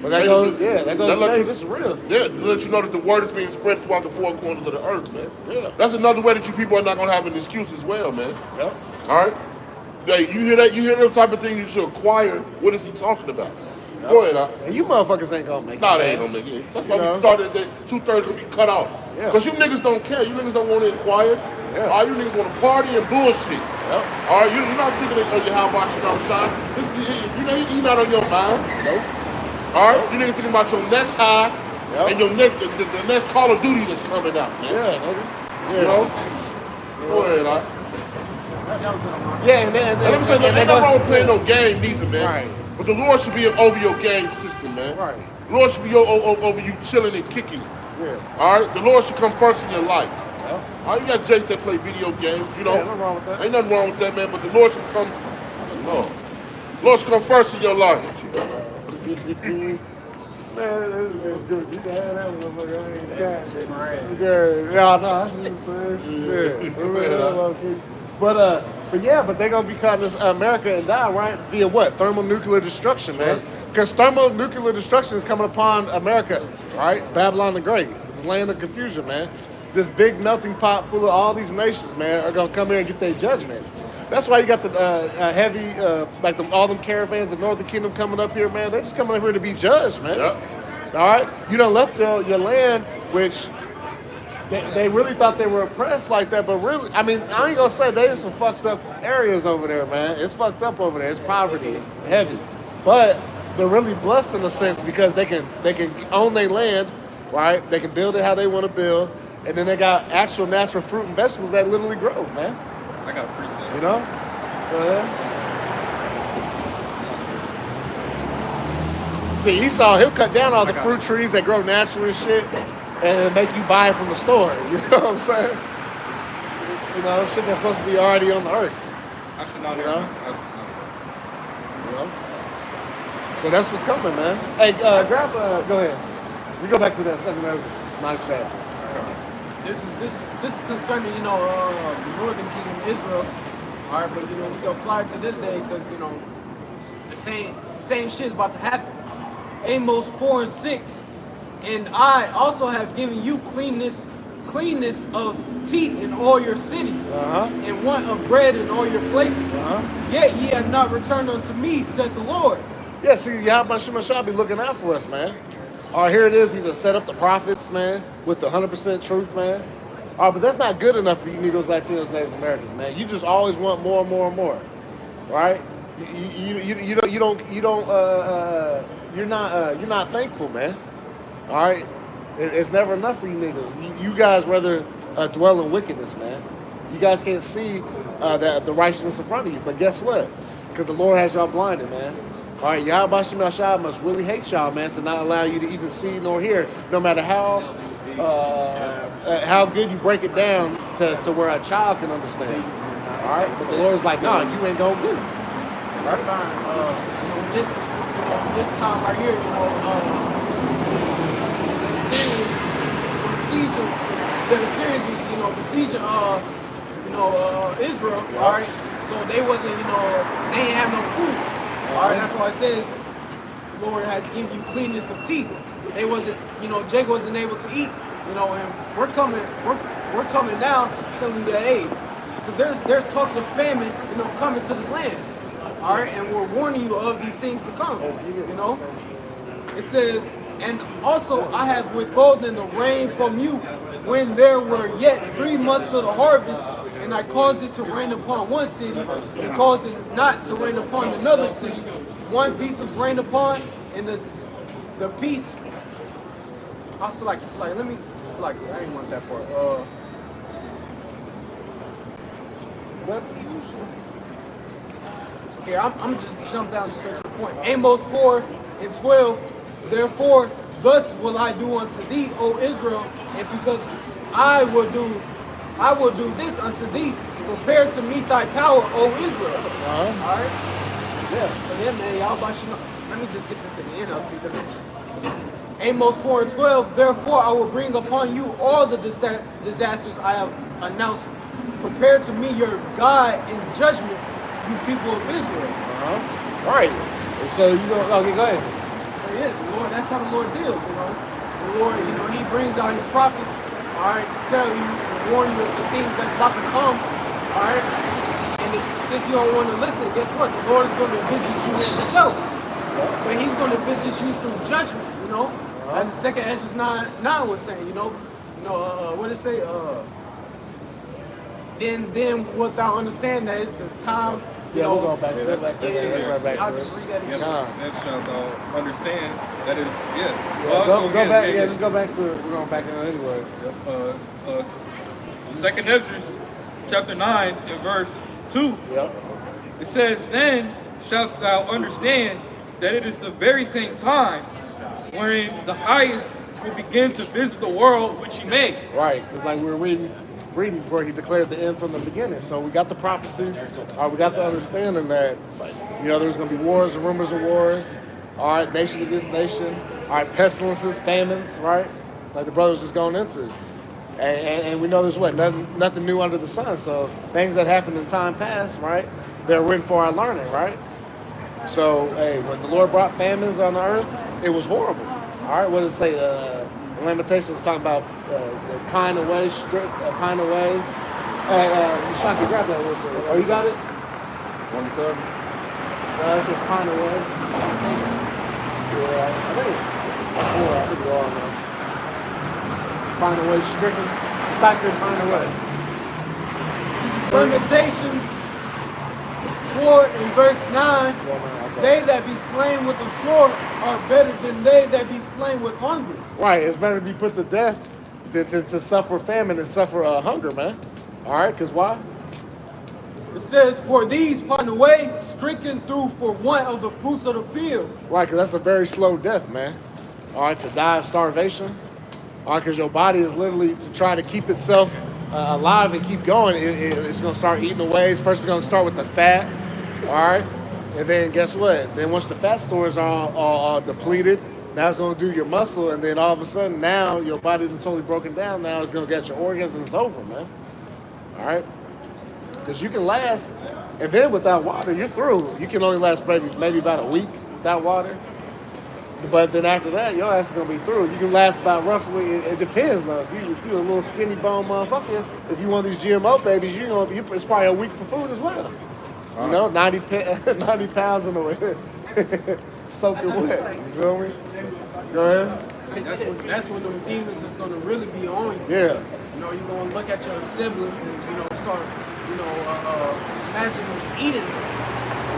But that goes to say this is real. Yeah, to let you know that the word is being spread throughout the four corners of the earth, man. Yeah. That's another way that you people are not gonna have an excuse as well, man. Yep. All right. Hey, you hear that? You hear that type of thing you should acquire. What is he talking about? Yep. Go ahead, And you motherfuckers ain't gonna make it. Nah, they ain't gonna make it. That's why we started that 2/3 gonna be cut off. Yeah. Because you niggas don't care. You niggas don't want to inquire. Yeah. All right, you niggas want to party and bullshit. Yep. All right, you're not thinking of your how about SIMEON Shai. You're not on your mind. Nope. All right, you niggas thinking about your next high and your next the next Call of Duty that's coming out, man. Yeah, nigga. Yeah. You know? Go ahead, all right. Yeah, and And let me say, ain't nothing wrong with playing no game neither, man. Right. But the Lord should be over your game system, man. Right. The Lord should be over you chilling and kicking. Yeah. All right? The Lord should come first in your life. Yeah. All right, you got Jace that play video games, you know. Yeah, nothing wrong with that. Ain't nothing wrong with that, man. But the Lord should come. Lord should come first in your life. Man, it's good. You can have that motherfucker. I ain't got shit. Yeah, no, that's what I'm saying. Shit. But they're gonna be cutting this America and die, right? Via what? Thermonuclear destruction, man. Because thermonuclear destruction is coming upon America, right? Babylon the Great, the land of confusion, man. This big melting pot full of all these nations, man, are gonna come here and get their judgment. That's why you got the heavy, all them caravans of Northern Kingdom coming up here, man. They're just coming up here to be judged, man. Yep. All right? You done left your land, which they really thought they were oppressed like that, but really, I mean, I ain't gonna say they in some fucked up areas over there, man. It's fucked up over there. It's poverty, heavy. But they're really blessed in a sense because they can own their land, right? They can build it how they want to build, and then they got actual natural fruit and vegetables that literally grow, man. I got a preset. You know? Go ahead. See, Esau, he'll cut down all the fruit trees that grow naturally and shit, and make you buy it from the store. You know what I'm saying? You know, shit that's supposed to be already on the earth. I should not You hear. know? You know? So that's what's coming, man. Hey, grab. Go ahead. We go back to that 2nd Ezra 9th chapter. This is concerning, the northern kingdom of Israel. All right, but we can apply it to this day because the same shit is about to happen. Amos 4:6, and I also have given you cleanness of teeth in all your cities, and want of bread in all your places. Yet ye have not returned unto me, said the Lord. Yeah, see, Yahweh Shemashah be looking out for us, man. All right, here it is. He done set up the prophets, man, with the 100% truth, man. All right, but that's not good enough for you Negroes, Latinos, Native Americans, man. You just always want more and more and more, right? You're not thankful, man. All right, it's never enough for you niggas. You guys rather dwell in wickedness, man. You guys can't see the righteousness in front of you. But guess what? Because the Lord has y'all blinded, man. All right, Yahweh Shemashah must really hate y'all, man, to not allow you to even see nor hear, no matter how good you break it down to where a child can understand. All right, but the Lord's like, nah, you ain't gonna get it. Right? This time right here, the Assyrians was besieging Israel. All right, so they wasn't they ain't have no food. All right, that's why it says the Lord has given you cleanness of teeth. They wasn't Jacob wasn't able to eat. And we're coming now telling you that, hey, because there's talks of famine coming to this land. All right, and we're warning you of these things to come. It says, and also I have withholden the rain from you when there were yet 3 months to the harvest, and I caused it to rain upon one city, and caused it not to rain upon another city. One piece was rained upon, and the piece. I'll select it. Let me select it. I ain't want that part. Okay, I'm just jump down straight to the point. Amos 4:12. Therefore, thus will I do unto thee, O Israel, and because I will do this unto thee. Prepare to meet thy power, O Israel. All right. Yeah. So man, y'all let me just get this in the NLT because it's Amos 4:12. Therefore, I will bring upon you all the disasters I have announced. Prepare to me your God in judgment, you people of Israel. Right. And so go ahead. So yeah, the Lord, that's how the Lord deals, The Lord, he brings out his prophets, all right, to tell you, to warn you of the things that's about to come, all right? And since you don't want to listen, guess what? The Lord is going to visit you himself. But he's going to visit you through judgments, As the 2nd Ezra 9 was saying, what did it say? Then what thou understand that is the time. We're going back. That's right back I'll to just it. read that again. That shall understand that is Go back. Yeah, just go back to. We're going back in anyways. 2nd Ezra, chapter 9, and verse 2. Yep. It says, "Then shalt thou understand that it is the very same time wherein the highest will begin to visit the world which he made." Right. It's like we were reading before he declared the end from the beginning. So we got the prophecies. We got the understanding that, there's going to be wars and rumors of wars. All right, nation against nation. All right, pestilences, famines, right? Like the brothers just going into. And we know there's nothing new under the sun. So things that happened in time past, right? They're written for our learning, right? So, hey, when the Lord brought famines on the earth, it was horrible. All right, what does it say? Lamentations talking about pine away, pine away. Shaki, grab that real quick. Oh, you got it? 27. It says pine away. Yeah, I think it's 4. I think we're all know. Pine away, stricken. Stock your pine away. Lamentations 4 and verse 9. They that be slain with the sword are better than they that be slain with hunger. Right, it's better to be put to death than to suffer famine and suffer hunger, man. All right, because why? It says, for these pardon away, stricken through for want of the fruits of the field. Right, because that's a very slow death, man. All right, to die of starvation. All right, because your body is literally to try to keep itself alive and keep going. It's going to start eating away. First, it's going to start with the fat. All right, and then guess what? Then once the fat stores are depleted, now it's going to do your muscle, and then all of a sudden now your body is totally broken down. Now it's going to get your organs, and it's over, man. All right, because you can last, and then without water, you're through. You can only last maybe about a week without water. But then after that, your ass is gonna be through. You can last about roughly. It depends though. If you a little skinny bone motherfucker, if you one of these GMO babies, it's probably a week for food as well. You know, 90 pounds in the way, soaking wet. You feel me? Go ahead. That's when them demons is gonna really be on you. Yeah. You know, you're gonna look at your siblings and start imagine eating them.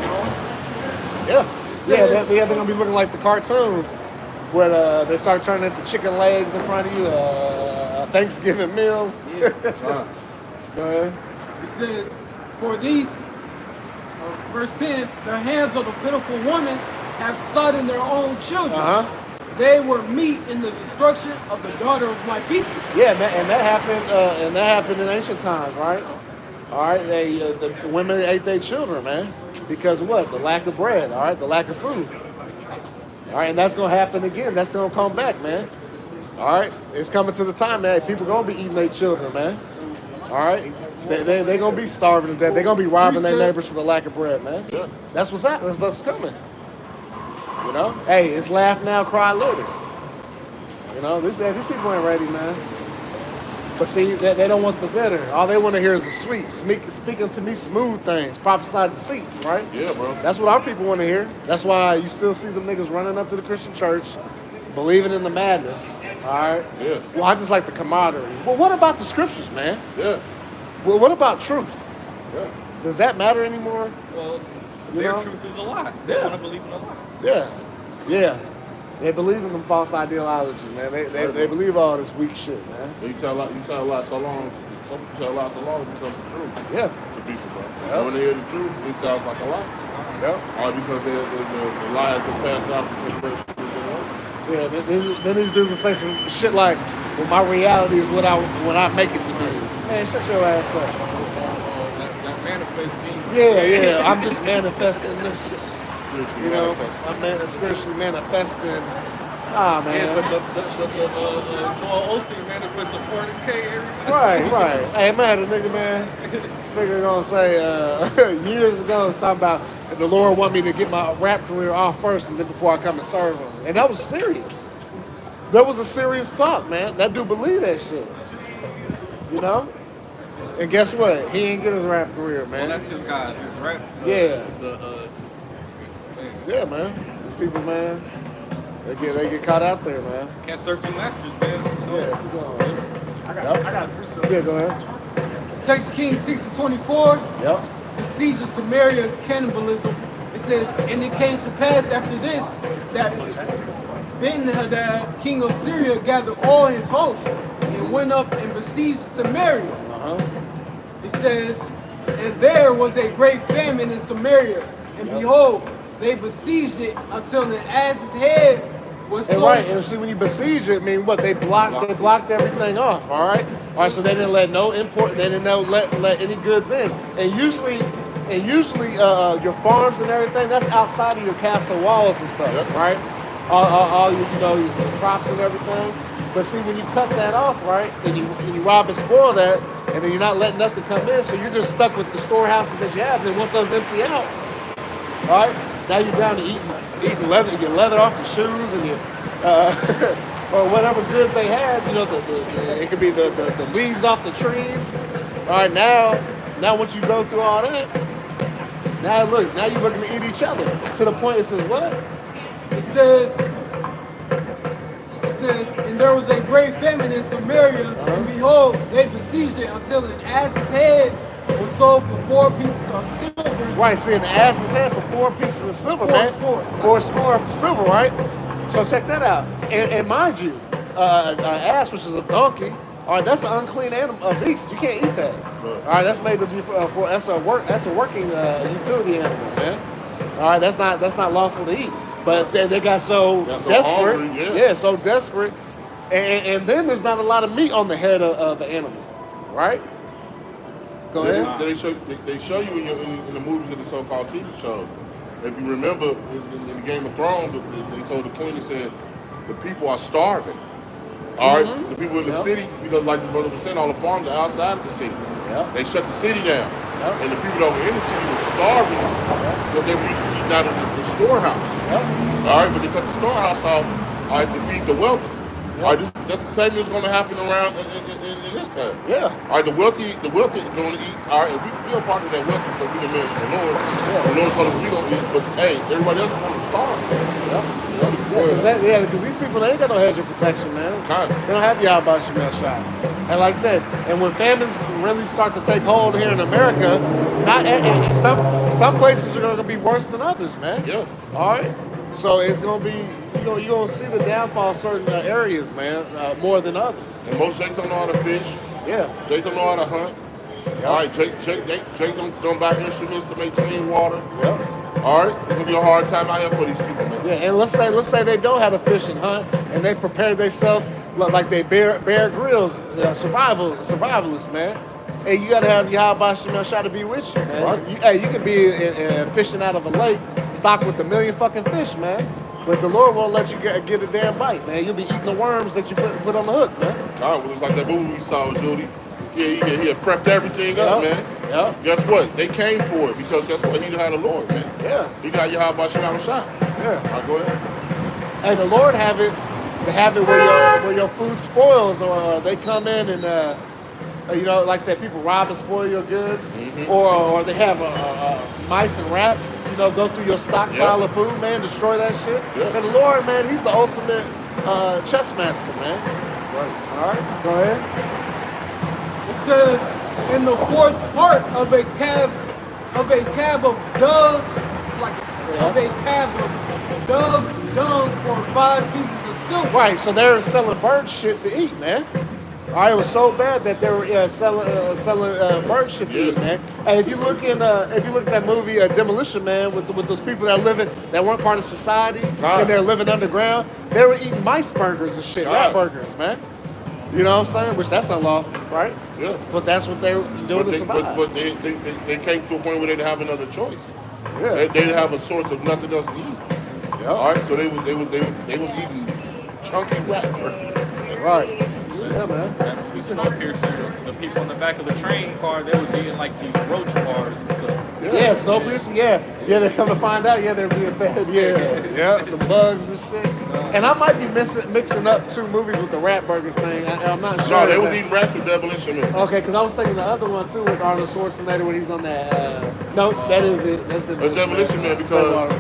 You know. Yeah. Yeah, they're gonna be looking like the cartoons where they start turning into chicken legs in front of you, a Thanksgiving meal. Yeah. Go ahead. It says, for these, verse 10, the hands of the pitiful woman have sodden their own children. They were meat in the destruction of the daughter of my people. Yeah, and that happened in ancient times, right? All right, the women ate their children, man. Because of what? The lack of bread, all right? The lack of food. All right, and that's going to happen again. That's going to come back, man. All right? It's coming to the time, man. People going to be eating their children, man. All right? They're going to be starving to death. They're going to be robbing their neighbors for the lack of bread, man. Yeah. That's what's happening. That's what's coming. You know? Hey, it's laugh now, cry later. You know? These people ain't ready, man. But see, they don't want the bitter. All they want to hear is the sweet. Speaking to me smooth things. Prophesy deceits, right? Yeah, bro. That's what our people want to hear. That's why you still see them niggas running up to the Christian church, believing in the madness. All right? Yeah. Well, I just like the camaraderie. Well, what about the scriptures, man? Yeah. Well, what about truth? Yeah. Does that matter anymore? Well, You their know? truth is a lie. They Yeah. want to believe in a lie. Yeah. Yeah. They believe in them false ideology, man. They believe all this weak shit, man. You tell a lot so long, some people tell a lot so long it becomes the truth. Yeah. To people, bro. Yep. When they hear the truth, it sounds like a lie. Yep. All because the lie has been passed down from generation to generation. Yeah, then these dudes will say some shit like, well, my reality is what I make it to be. Man, shut your ass up. That manifest being. Yeah, I'm just manifesting this. Spiritually You know, manifested. I'm spiritually manifesting. Ah, man. Yeah, but the Joel Osteen manifests a 40K every. Right. Hey, man, the nigga gonna say years ago talking about the Lord want me to get my rap career off first and then before I come and serve him. And that was serious. That was a serious thought, man. That dude believed that shit. You know? And guess what? He ain't get his rap career, man. Well, that's his guy. This rap. Yeah. Man. Yeah, man. These people, man, they get caught out there, man. Can't serve two masters, man. No. Yeah, keep going. I got a precept. Yeah, go ahead. 2 Kings 6:24. Yep. The siege of Samaria, cannibalism. It says, and it came to pass after this that Ben-Hadad, king of Syria, gathered all his hosts and went up and besieged Samaria. It says, and there was a great famine in Samaria, and behold, they besieged it until the ass's head was And so. right, and see when you besiege it, I mean what they blocked everything off, all right? All right, so they didn't let no import, they didn't let any goods in. And usually your farms and everything, that's outside of your castle walls and stuff, right? All your crops and everything. But see when you cut that off, right, and you rob and spoil that, and then you're not letting nothing come in, so you're just stuck with the storehouses that you have. And once those empty out, all right, now you're down to eating leather, your leather off your shoes and your or whatever goods they had. You know, it could be the leaves off the trees. All right, now once you go through all that, now you're looking to eat each other to the point it says what? It says, and there was a great famine in Samaria, and behold, they besieged it until an ass's head was sold for 4 pieces of silver. Right, see, an ass's head for 4 pieces of silver, Four man. scores. 4 score for silver, right? So check that out. And mind you, an ass, which is a donkey, All right, that's an unclean animal, a beast. You can't eat that. Right. All right, that's made to be for that's a working utility animal, man. All right, that's not lawful to eat. But they got so desperate, hungry, so desperate, and then there's not a lot of meat on the head of the animal, right? Go ahead. They show you in the movies and the so-called TV shows. If you remember in the Game of Thrones, they told the queen, they said, the people are starving. All right, the people in the city, because like this brother was saying, all the farms are outside of the city. They shut the city down. And the people that were in the city were starving because they were used to eating out of the storehouse. All right, but they cut the storehouse off, all right, to feed the wealthy. All right, that's the same that's going to happen around in this time. Yeah. All right, the wealthy are going to eat. All right, and we are part of that wealthy because we the men of the Lord. The Lord told us we going to eat, but hey, everybody else is going to starve. Because these people, they ain't got no hedge of protection, man. They don't have Yahweh Shemel Shai. And like I said, and when famines really start to take hold here in America, some places are going to be worse than others, man. Yeah. All right. So it's going to be, you're going to see the downfall of certain areas, man, more than others. And most Jakes don't know how to fish. Yeah. Jake don't know how to hunt. All right, Jake don't buy instruments to make clean water. Yeah. All right, it's gonna be a hard time out here for these people, man. Yeah, and let's say they don't have to fish and hunt, and they prepare themselves like they Bear Grylls, survivalists, man. Hey, you gotta have Yahweh Shemel Shai to be with you, man. Right. You could be fishing out of a lake, stocked with 1 million fucking fish, man. But the Lord won't let you get a damn bite, man. You'll be eating the worms that you put on the hook, man. All right, well, it's like that movie we saw with Duty. He had prepped everything up, man. Yeah. Guess what? They came for it because guess what? He had the Lord, man. Yeah. He got Yahweh Shemel Shai. Yeah. All right, go ahead. And the Lord have it where your food spoils, or they come in and like I said, people rob and spoil your goods, or they have mice and rats, go through your stockpile of food, man, destroy that shit. Yeah. And the Lord, man, He's the ultimate chess master, man. Right. All right, go ahead. It says, in the fourth part of a cab of doves, it's like of a cab of doves dung for 5 pieces of silver. Right, so they were selling bird shit to eat, man. All right, it was so bad that they were selling bird shit to eat, man. Hey, if you look at that movie Demolition Man with those people that weren't part of society and they're living underground, they were eating mice burgers and shit, rat burgers, man. You know what I'm saying? Which that's unlawful, right? Yeah. But that's what they were doing to survive. But they came to a point where they didn't have another choice. Yeah. They didn't have a source of nothing else to eat. Yeah. All right, so they was eating chunky rat burgers. Right. Yeah, man. That movie Snowpiercer, the people in the back of the train car, they was eating like these roach bars and stuff. Yeah, Snowpiercer, yeah, they come to find out, they're being fed, the bugs and shit. And I might be mixing up 2 movies with the rat burgers thing. I'm not sure. No, they was eating rats with Demolition Man. Okay, because I was thinking the other one too with Arnold Schwarzenegger when he's on that. No, that is it. That's the Demolition Man because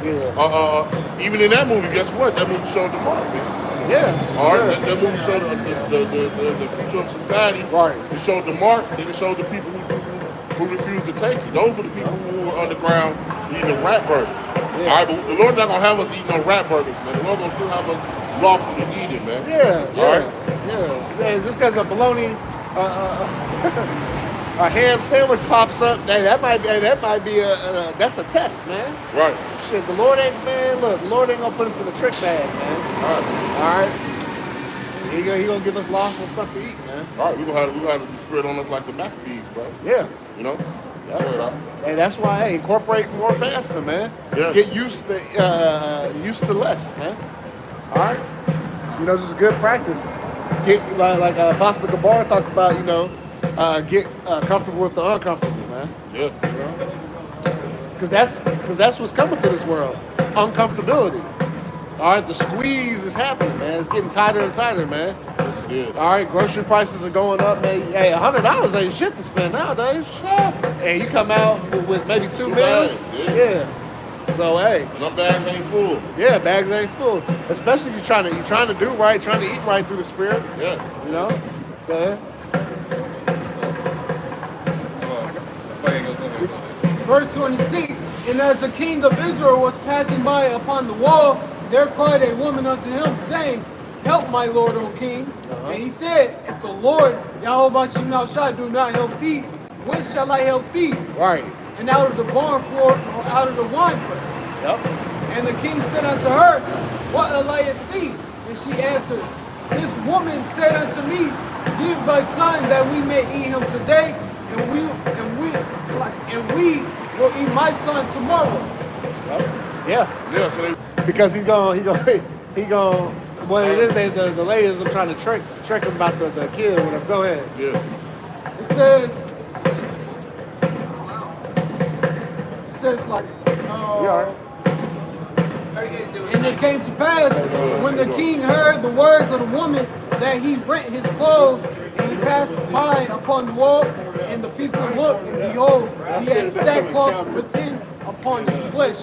even in that movie, guess what? That movie showed the mark, man. Yeah. All right, that movie showed the future of society. Right. It showed the mark, then it showed the people who refused to take it. Those were the people who were underground eating a rat burger. Yeah. All right, but the Lord's not going to have us eating no rat burgers, man. The Lord's going to still have us lawfully eating, man. Yeah, just because a bologna, a ham sandwich pops up, that might be that's a test, man. Right. Shit, the Lord ain't gonna put us in a trick bag, man. All right. He gonna give us lawful stuff to eat, man. All right, we gonna have the spirit on us like the Maccabees, bro. Yeah. You know. Yeah. Hey, that's why incorporate more faster, man. Yeah. Get used to less, man. All right. Just good practice. Get like Apostle Gabar talks about, get comfortable with the uncomfortable, man. Yeah. Because that's what's coming to this world, uncomfortability. All right, the squeeze is happening, man. It's getting tighter and tighter, man. Yes, it is. All right, grocery prices are going up, man. Hey, $100 ain't shit to spend nowadays. Hey, you come out with maybe 2 meals. Yeah. So hey. And our bags ain't full. Yeah, bags ain't full. Especially if you're trying to do right, trying to eat right through the spirit. Yeah. Go ahead. Verse 26, and as the king of Israel was passing by upon the wall, there cried a woman unto him, saying, Help, my lord, O king. And he said, If the Lord Yahweh Shemel Shai do not help thee. Whence shall I help thee? Right. And out of the barn floor or out of the winepress. Yep. And the king said unto her, What alayeth thee? And she answered, This woman said unto me, Give thy son that we may eat him today, and we will eat my son tomorrow. Yep. Yeah. Yeah, so they, Because he going what it is, the ladies are trying to trick him about the kid or whatever. Go ahead. yeah. It says like, You all right? And it came to pass when the king heard the words of the woman that he rent his clothes and he passed by upon the wall, and the people looked, and behold, he had sackcloth within upon his flesh.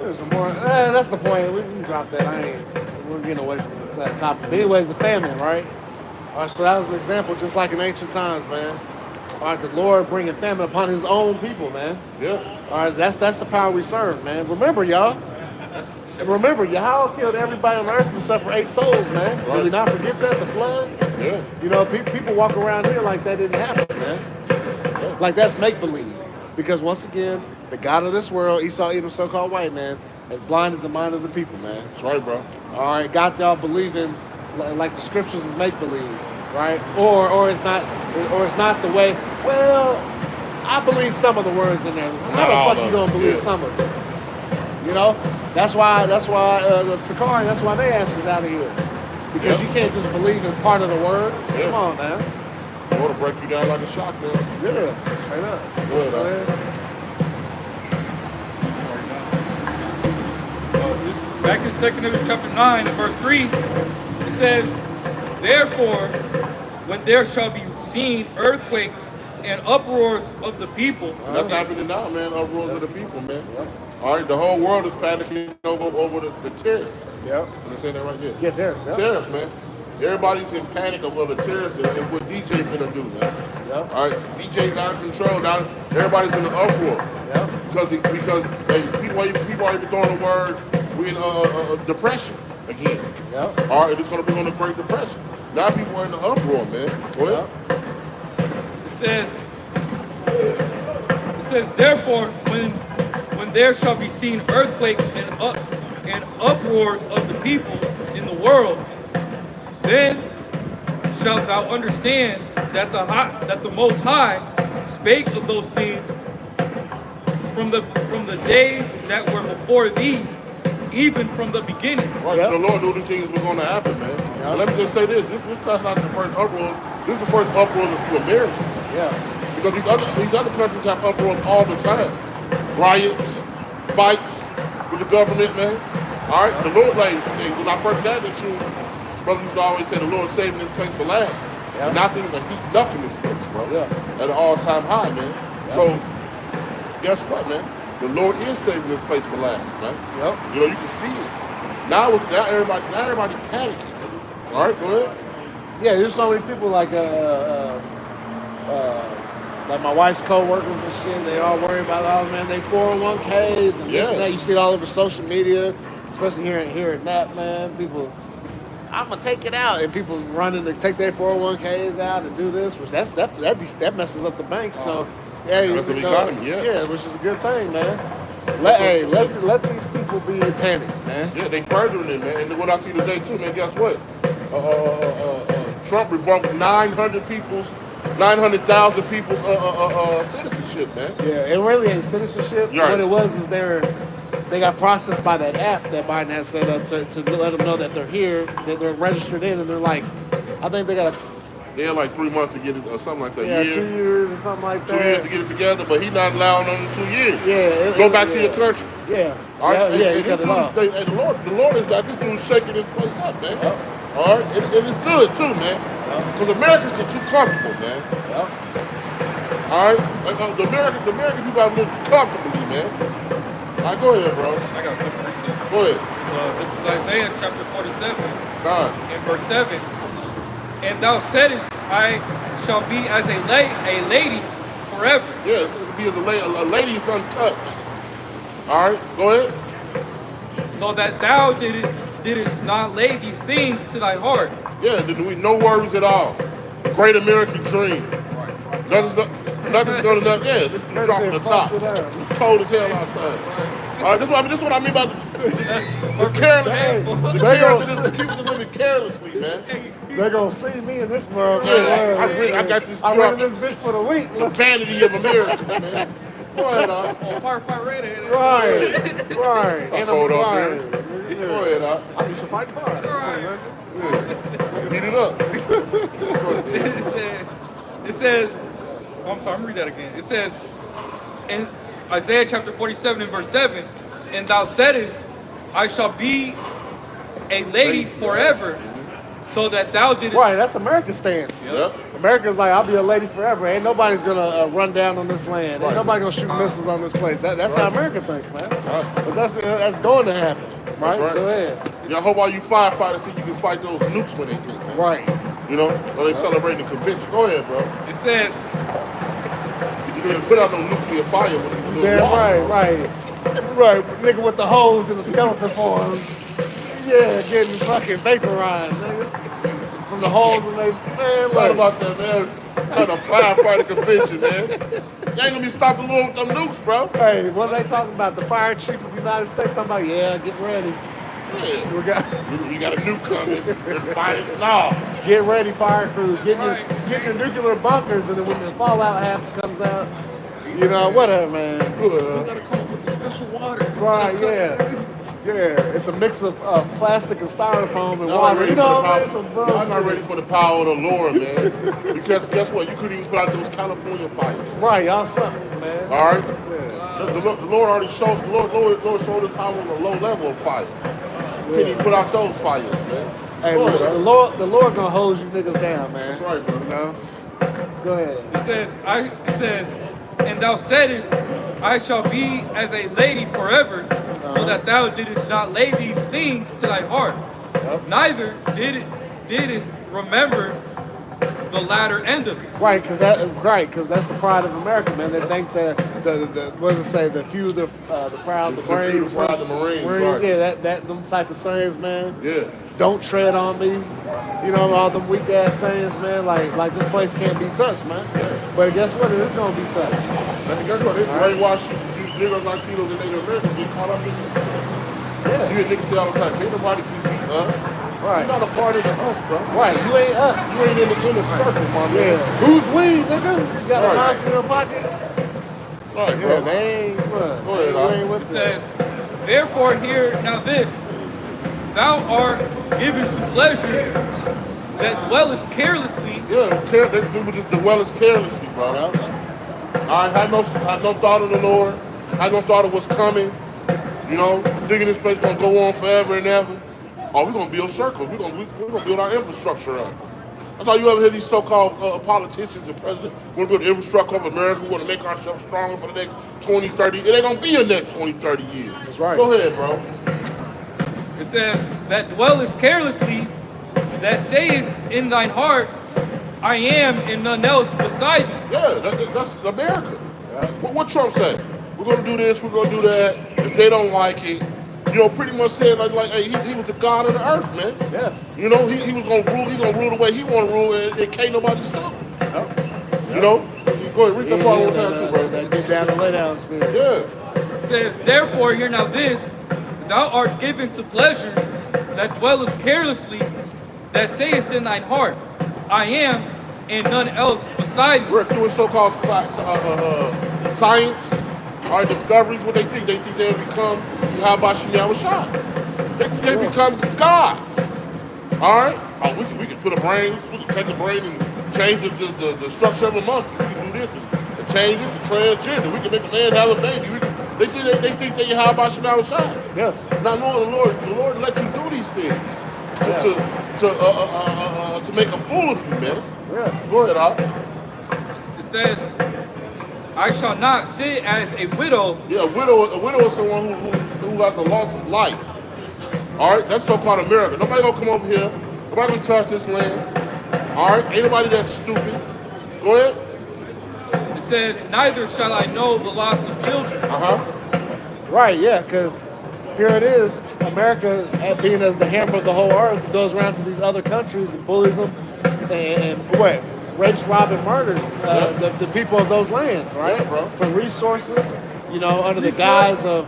There's some more. That's the point. We can drop that. We're getting away from the topic. But anyways, the famine, right? All right, so that was an example, just like in ancient times, man. All right, the Lord bringing famine upon His own people, man. Yeah. All right, that's the power we serve, man. Remember, y'all. Remember, Yahweh killed everybody on earth except for 8 souls, man. Right. Did we not forget that? The flood. Yeah. You know, people walk around here like that didn't happen, man. Yeah. Like that's make believe. Because once again, the God of this world, Esau, Edom, so-called white man, has blinded the mind of the people, man. That's right, bro. All right, got y'all believing like the scriptures is make believe, right? Or it's not the way. Well, I believe some of the words in there. How the fuck you gonna believe some of it? You know, that's why the Sakari, that's why they ass is out of here, because you can't just believe in part of the word. Yeah. Come on, man. I want to break you down like a shotgun. Yeah, straight up. Go ahead. This back in 2 Negros chapter 9 and verse 3, it says, Therefore, when there shall be seen earthquakes and uproars of the people. That's happening now, man. Uproars of the people, man. All right, the whole world is panicking over the tariffs. Yep. You understand that right there? Yeah, tariffs. Yep. Tariffs, man. Everybody's in panic over the tariffs and what DJ finna do, man. Yep. All right, DJ's out of control. Now everybody's in an uproar. Yep. Because people are even throwing the word we in depression again. Yep. All right, it's gonna be on the Great Depression. Now people are in the uproar, man. Go ahead. It says, Therefore, when there shall be seen earthquakes and uproars of the people in the world, then shalt thou understand that the Most High spake of those things from the days that were before thee, even from the beginning. Right, Yep. the Lord knew these things were going to happen, man. And let me just say this stuff's not the first uproars. This is the first uproars of few Americans. Yeah. Because these other countries have uproars all the time. Riots, fights with the government, man. All right, the Lord, when I first got this shoe, brother used to always say the Lord's saving this place for last. Yeah. And now things are heating up in this place, bro. Yeah. At an all-time high, man. Yeah. So, guess what, man? The Lord is saving this place for last, man. Yep. You know, you can see it. Now everybody panicking. All right, go ahead. Yeah, there's so many people like my wife's co-workers and shit. They all worry about, oh man, they 401ks and this and that. You see it all over social media, especially here at NAP, man. People, I'm gonna take it out, and people running to take their 401ks out and do this, which that messes up the banks. So, yeah, That's the economy, yeah. which is a good thing, man. Let these people be in panic, man. Yeah, they furthering it, man. And what I see today too, man, guess what? Trump revoked 900,000 people's citizenship, man. Yeah, it really ain't citizenship. Right. What it was is they got processed by that app that Biden has set up to let them know that they're here, that they're registered in, and they're like, I think they got They had like 3 months to get it or something like that. yeah, Year. 2 years or something like 2 that. years to get it together, but he's not allowing them 2 years. Yeah. Go back to your country. Yeah. All right? Yeah, he cut it off. And the Lord has got this dude shaking this place up, man. All right? And it's good too, man. Because Americans are too comfortable, man. All right? The American people have lived comfortably, man. All right, go ahead, bro. I got a good precept. Go ahead. This is Isaiah chapter 47 God. and verse 7. And thou saidest, I shall be as a lady forever. Yeah, it's to be as a lady is untouched. All right, go ahead. So that thou didst not lay these things to thy heart, Yeah, no worries at all. Great American dream. Nothing's gonna, yeah, this is dropping the top. It's cold as hell outside. All right, this is what I mean by the careless. The careless, people are living carelessly, man. They're gonna see me in this motherfucker. Yeah, I got this I truck. rented this bitch for the week. The vanity of America, man. Go ahead, Firefight ready. Right. I'm cold up here. Right. Go ahead, I'm used to fighting fire. Beat it up. It says, oh, I'm sorry, I'm read that again. It says in Isaiah chapter 47 and verse 7, and thou saidest, I shall be a lady forever, so that thou didst. Right, that's America's stance. Yep. America's like, I'll be a lady forever. Ain't nobody's gonna run down on this land. Right. Ain't nobody gonna shoot missiles on this place. That's how America thinks, man. Right. But that's going to happen. Right? Right. Go ahead. Yeah, I hope all you firefighters think you can fight those nukes when they get there. Right. You know, when they celebrating the convention. Go ahead, bro. It says, You can put out no nuclear fire when it's Damn right. Right. Nigga with the hose in the skeleton form. Yeah, getting fucking vaporized, nigga. From the holes and they, man, Thought look. about that, man. At a firefighter convention, man. You ain't gonna be stopping little with them nukes, bro. Hey, what they talking about? The fire chief of the United States? Somebody, yeah, get ready. Yeah. We got, You got a nuke coming. They're fighting. No. get ready, fire crews. Get your nuclear bunkers, and then when the fallout comes out, you know, whatever, man. gotta come up with the special water. Right, yeah. Yeah, it's a mix of plastic and styrofoam and Y'all water. ready You for know the what power- I'm saying? Some Y'all not bullshit. ready for the power of the Lord, man. Because guess what? You couldn't even put out those California fires. Right, y'all something, man. All right? Shit. The Lord already showed, the Lord showed us power on a low level of fire. You can't even put out those fires, man. Hey, Go ahead, look, the Lord gonna hose you niggas down, man. That's right, bro. You know? Go ahead. It says, and thou saidest, I shall be as a lady forever, so that thou didst not lay these things to thy heart. Neither didst remember the latter end of it. Right, because that's the pride of America, man. They think the what does it say? The few, the proud, the brave, few, the proud, the Marines, right. Yeah, that them type of sayings, man. Yeah. Don't tread on me. You know, all them weak ass sayings, man. Like this place can't be touched, man. But guess what? It is gonna be touched. And guess what? They brainwash you Negros, Latinos, and Native Americans get caught up in it. Yeah. You hear niggas say all the time, ain't nobody can beat us. Right. You're not a part of us, bro. Right. You ain't us. You ain't in the inner circle, my man. Yeah. Who's we, nigga? You got a Right. mouse in your pocket? Right, Yeah, bro. they ain't. Look, Go ahead, they ain't It with says, therefore hear now this, thou art given to pleasures that dwellest carelessly. Yeah, they do just the wellest carelessly, bro. I had no thought of the Lord. Had no thought of what's coming. You know, thinking this place gonna go on forever and ever. Oh, we're gonna build circles. We're gonna build our infrastructure up. That's how you ever hear these so-called politicians and presidents want to build infrastructure of America. We want to make ourselves stronger for the next 20, 30. It ain't gonna be in the next 20, 30 years. That's right. Go ahead, bro. It says, that dwellest carelessly, that sayest in thine heart, I am and none else beside me. Yeah, that's America. What Trump said? We're gonna do this. We're gonna do that. If they don't like it, you know, pretty much saying like hey, he was the god of the earth, man. Yeah. You know, he was gonna rule. He gonna rule the way he want to rule, and can't nobody stop him. You know, go ahead, read that part one time too, bro. That get down and lay down spirit. Yeah. It says, therefore hear now this, thou art given to pleasures that dwellest carelessly, that sayest in thine heart, I am and none else beside me. We're doing so-called science, our discoveries. What they think? They think they'll become They become God. All right. Oh, we can put a brain. We can take the brain and change the structure of a monkey. We can do this and change it to transgender. We can make a man have a baby. They think they how about Shemel Shah. Yeah. Not knowing the Lord let you do these things to make a fool of you, man. Yeah. Go ahead, Al. It says, I shall not sit as a widow. Yeah, a widow is someone who has a loss of life. All right, that's so-called America. Nobody gonna come over here. Nobody gonna touch this land. All right, ain't nobody that's stupid. Go ahead. It says, neither shall I know the loss of children. Uh-huh. Right, yeah, because here it is. America, being as the hammer of the whole earth, goes around to these other countries and bullies them and what? Rapes, robbing, murders the people of those lands, right? Yeah, bro. For resources, you know, under the guise of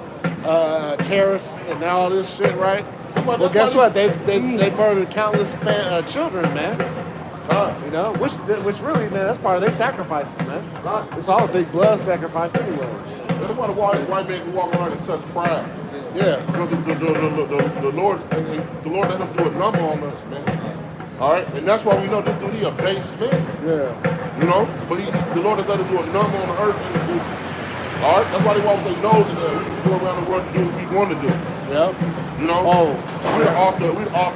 terrorists and all this shit, right? Well, guess what? They murdered countless children, man. You know, which really, man, that's part of their sacrifices, man. Right. It's all a big blood sacrifice, anyways. That's why the white man can walk around in such pride. Yeah. Because the Lord let him do a number on us, man. All right, and that's why we know this dude, he a base man. Yeah. You know, but the Lord has let him do a number on the earth and do. All right, that's why they walk with their nose in there. We can go around the world and do what we want to do. Yep. You know? Oh. We're off the end. We didn't off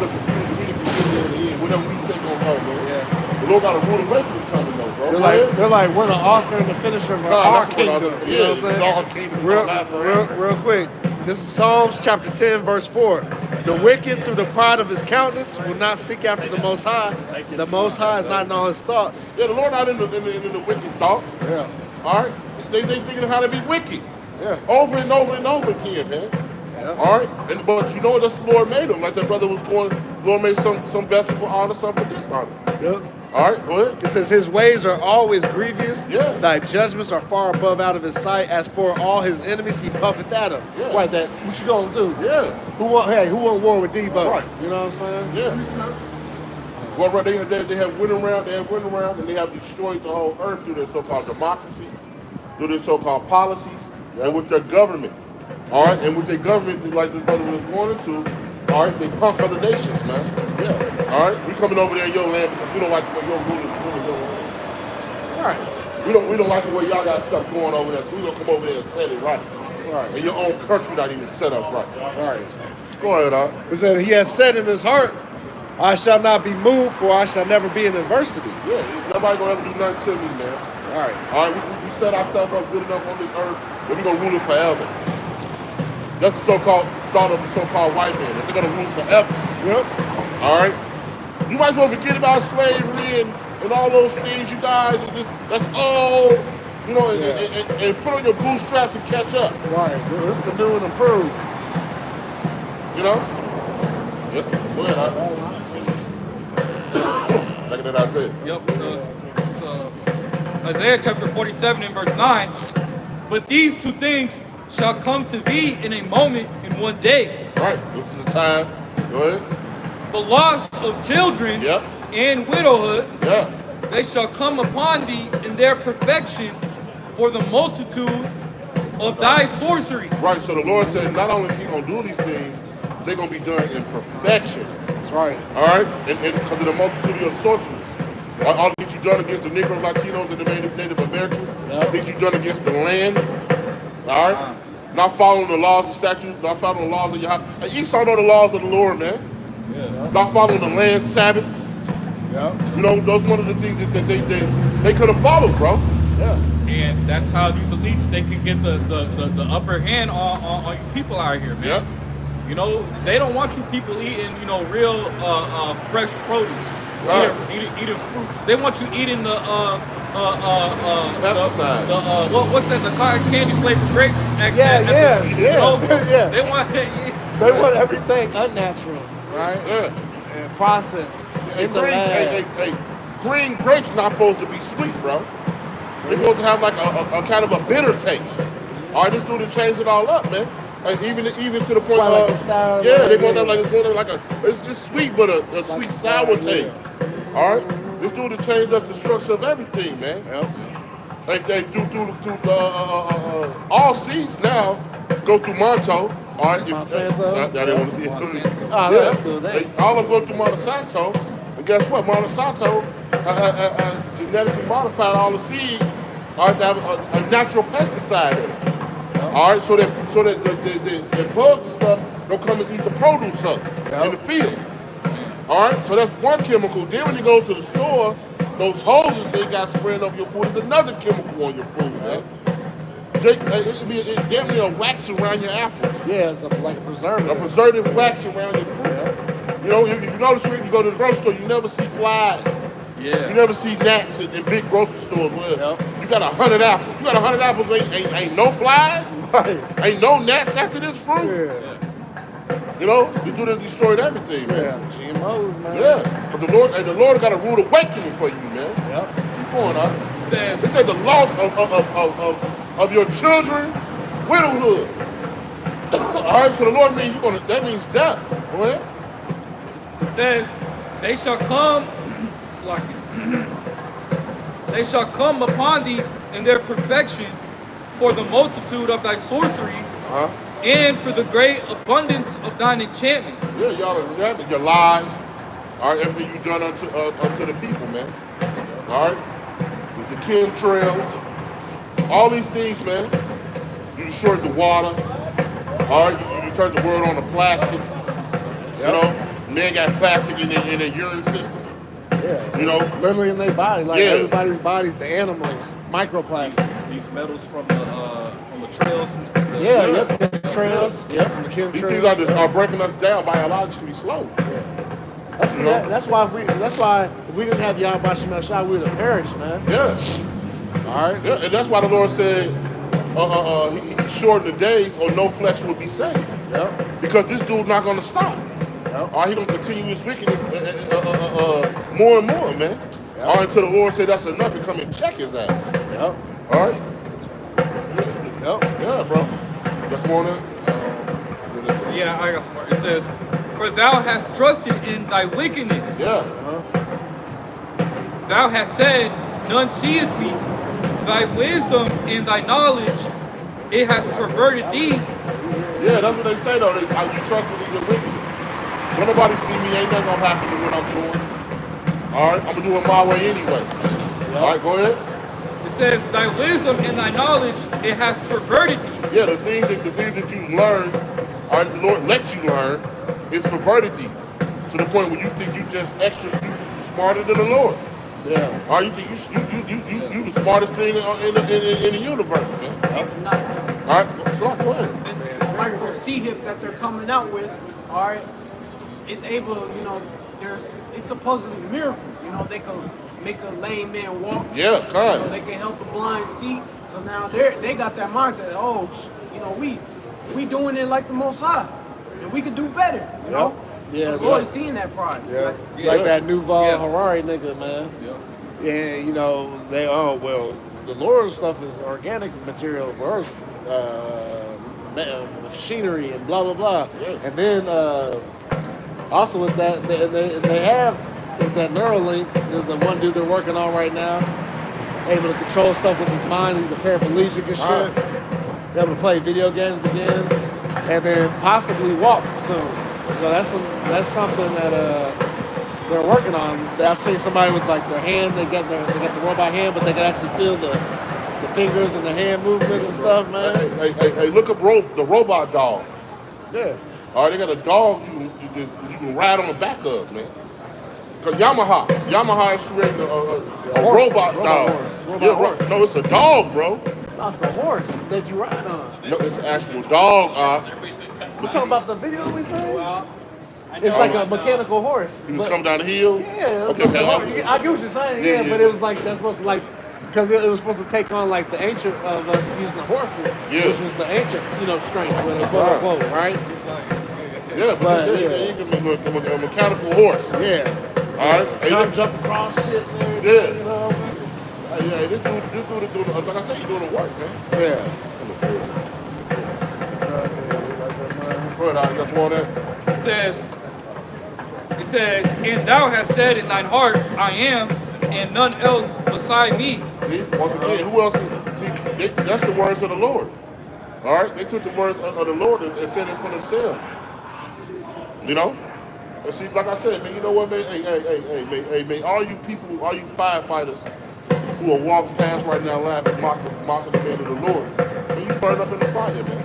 the confusion. We didn't confusion in the end. Whatever we say gonna go, man. Yeah. The Lord got a rude awakening coming though, bro. They're like, we're the author and the finisher of our kingdom. You know what I'm saying? Our kingdom. Real quick. This is Psalms chapter 10, verse 4. The wicked, through the pride of his countenance, will not seek after the Most High. The Most High is not in all his thoughts. Yeah, the Lord not in the wicked thoughts. Yeah. All right? They thinking how to be wicked. Yeah. Over and over and over again, man. Yeah. All right? But you know what? That's the Lord made them. Like that brother was going, the Lord made some vessel for honor, some for dishonor. Yep. All right, go ahead. It says, his ways are always grievous. Yeah. Thy judgments are far above out of his sight. As for all his enemies, he puffeth at them. Yeah. Right, that, what you gonna do? Yeah. Who want war with Debo? Right. You know what I'm saying? Yeah. Well, right, they have went around, and they have destroyed the whole earth through their so-called democracy, through their so-called policies, and with their government. All right, and with their government, like this brother was going into, all right, they punk other nations, man. Yeah. All right, we coming over there in your land because we don't like the way your rulers ruling your land. All right. We don't like the way y'all got stuff going over there, so we don't come over there and set it right. Right. And your own country not even set up right. Right. Go ahead, Art. It said, he hath said in his heart, I shall not be moved, for I shall never be in adversity. Yeah, nobody gonna ever do nothing to me, man. All right. All right, we set ourselves up good enough on this earth that we're gonna rule it forever. That's the so-called thought of the so-called white man, that they're gonna rule forever. Yep. All right? You might as well forget about slavery and all those things, you guys. That's all, you know, and put on your bootstraps and catch up. Right. It's the new and improved. You know? Yep. Go ahead, Art. Like that I said. Yep. It's, Isaiah chapter 47 and verse 9. But these two things shall come to thee in a moment, in one day. Right. This is the time. Go ahead. The loss of children Yep. and widowhood, Yeah. they shall come upon thee in their perfection for the multitude of thy sorceries. Right. So the Lord said, not only is He gonna do these things, they're gonna be done in perfection. That's right. All right, and because of the multitude of your sorceries, all that you've done against the Negros, Latinos, and the Native Americans, things you've done against the land. All right, not following the laws of statutes, not following the laws of Yahweh. And Esau know the laws of the Lord, man. Yeah. Not following the land Sabbath. Yeah. You know, those one of the things that they could have followed, bro. Yeah. And that's how these elites, they can get the upper hand on you people out here, man. Yeah. You know, they don't want you people eating, you know, real fresh produce, Right. eating fruit. They want you eating the Pesticide. what's that? The cotton candy flavored grapes. Yeah. They want They want everything unnatural, right? Yeah. And processed in the lab. Hey, green grapes not supposed to be sweet, bro. They're supposed to have like a kind of a bitter taste. All right, this dude to change it all up, man. Like even to the point Like of a sour, yeah, they want yeah. to like it's sweet but a sweet sour taste. Yeah. All right, this dude to change up the structure of everything, man. Yep. Like they do all seeds now go through Monto. All right, Monsanto? I didn't want to see it. Monsanto. Oh, Yeah, that's good. they all of them go through Monsanto, and guess what? Monsanto genetically modified all the seeds, all right, to have a natural pesticide in it. All right, so that the bugs and stuff don't come and eat the produce up in the field. All right, so that's one chemical. Then when you go to the store, those hoses they got spraying up your food is another chemical on your food, man. It damn near a wax around your apples. Yeah, it's like a preservative. A preservative wax around your fruit. You know, you notice when you go to the grocery store, you never see flies. Yeah. You never see gnats in big grocery stores where you got 100 apples. You got 100 apples, ain't no flies, ain't no gnats after this fruit. Yeah. You know, you do that, destroyed everything, man. Yeah, GMOs, man. Yeah, but the Lord got a rude awakening for you, man. Yep. Keep going, huh? It It said the loss of your children, widowhood. All right, so the Lord means that means death. Go ahead. says, they shall come, they shall come upon thee in their perfection for the multitude of thy sorceries, and for the great abundance of thine enchantments. Yeah, y'all enchantment, your lies, all right, everything you've done unto the people, man. All right, the chemtrails, all these things, man. You destroyed the water. All right, you turned the world on to plastic. You know, men got plastic in their urine system. Yeah, you know, literally in their body, like everybody's bodies, the animals, microplastics. These metals from the trails. Trails. Yeah, from the chemtrails. These things are breaking us down biologically slow. Yeah. That's why if we didn't have Yahweh Shema Shah, we would have perished, man. Yeah. All right. Yeah, and that's why the Lord said he shortened the days or no flesh will be saved. Yep. Because this dude's not going to stop. Yep. All right, he's going to continue his wickedness more and more, man. Yep. All right, until the Lord said that's enough and come and check his ass. Yep. All right? Yep. Yeah, bro. Got some more there? Yeah, I got some more. It says, for thou hast trusted in thy wickedness. Yeah. Thou hast said, none seeth me. Thy wisdom and thy knowledge, it hath perverted thee. Yeah, that's what they say though. You trusted in your wickedness. When nobody see me, ain't nothing gonna happen to what I'm doing. All right, I'm gonna do it my way anyway. Yep. All right, go ahead. It says, thy wisdom and thy knowledge, it hath perverted thee. Yeah, the things that you learn, all right, the Lord lets you learn, is perverted thee. To the point where you think you just extra smarter than the Lord. Yeah. All right, you think you the smartest thing in the universe, man. All right, so go ahead. This micro C-hip that they're coming out with, all right, it's able, you know, it's supposedly miracles. You know, they can make a lame man walk. Yeah, kind. You know, they can help the blind see. So now they got that mindset. Oh, you know, we doing it like the Most High, and we could do better. You know. Yeah, so the Lord is seeing that pride. Yeah, like that Nuval Harari nigga, man. Yeah, you know, the Lord's stuff is organic material versus machinery and blah blah blah. Yeah. And then also with that, they have with that Neuralink. There's one dude they're working on right now, able to control stuff with his mind. He's a paraplegic and shit. Able to play video games again, and then possibly walk soon. So that's something that they're working on. I've seen somebody with like their hand, they got the robot hand, but they can actually feel the fingers and the hand movements and stuff, man. Hey, look up the robot dog. Yeah. All right, they got a dog you can ride on the back of, man. Cause Yamaha is creating a robot dog. Horse. No, it's a dog, bro. No, it's a horse that you ride on. No, it's an actual dog. You talking about the video we saw? It's like a mechanical horse. He was come down the hill? Yeah. Okay. I get what you're saying, but it was like, that's supposed to like, because it was supposed to take on like the ancient of us using horses, which is the ancient, strength, quote unquote, right? Yeah, but he can be a mechanical horse. Yeah. All right. Jump across shit, man. Yeah. You know, man. Yeah, this dude is doing, like I said, he's doing the work, man. Yeah. That's one that. It says, and thou hast said in thine heart, I am, and none else beside me. See, once again, who else? See, that's the words of the Lord. All right, they took the words of the Lord and said it for themselves. You know, and see, like I said, man, you know what, man? Hey, man, all you people, all you firefighters who are walking past right now, laughing, mocking the man of the Lord, man, you burn up in the fire, man.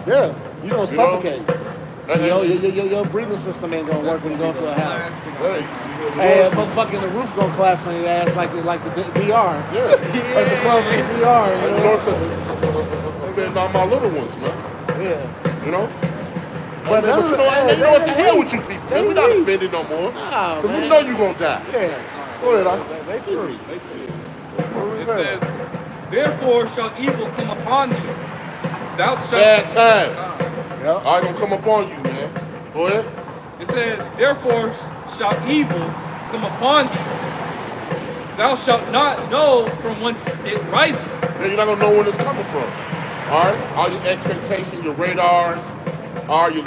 Yeah, you don't suffocate. Your breathing system ain't gonna work when you go into a house. Hey, motherfucking the roof gonna collapse on your ass like the DR. Yeah. Like the club in the DR. You know, offend all my little ones, man. Yeah. You know? But you know what the hell with you people? We're not offended no more. Nah, because we know you're gonna die. Yeah. Go ahead, they through. It says, therefore shall evil come upon thee. Thou shalt. Bad times. Yep. All right, gonna come upon you, man. Go ahead. It says, therefore shall evil come upon thee. Thou shalt not know from whence it riseth. Yeah, you're not gonna know when it's coming from. All right, all your expectations, your radars, all your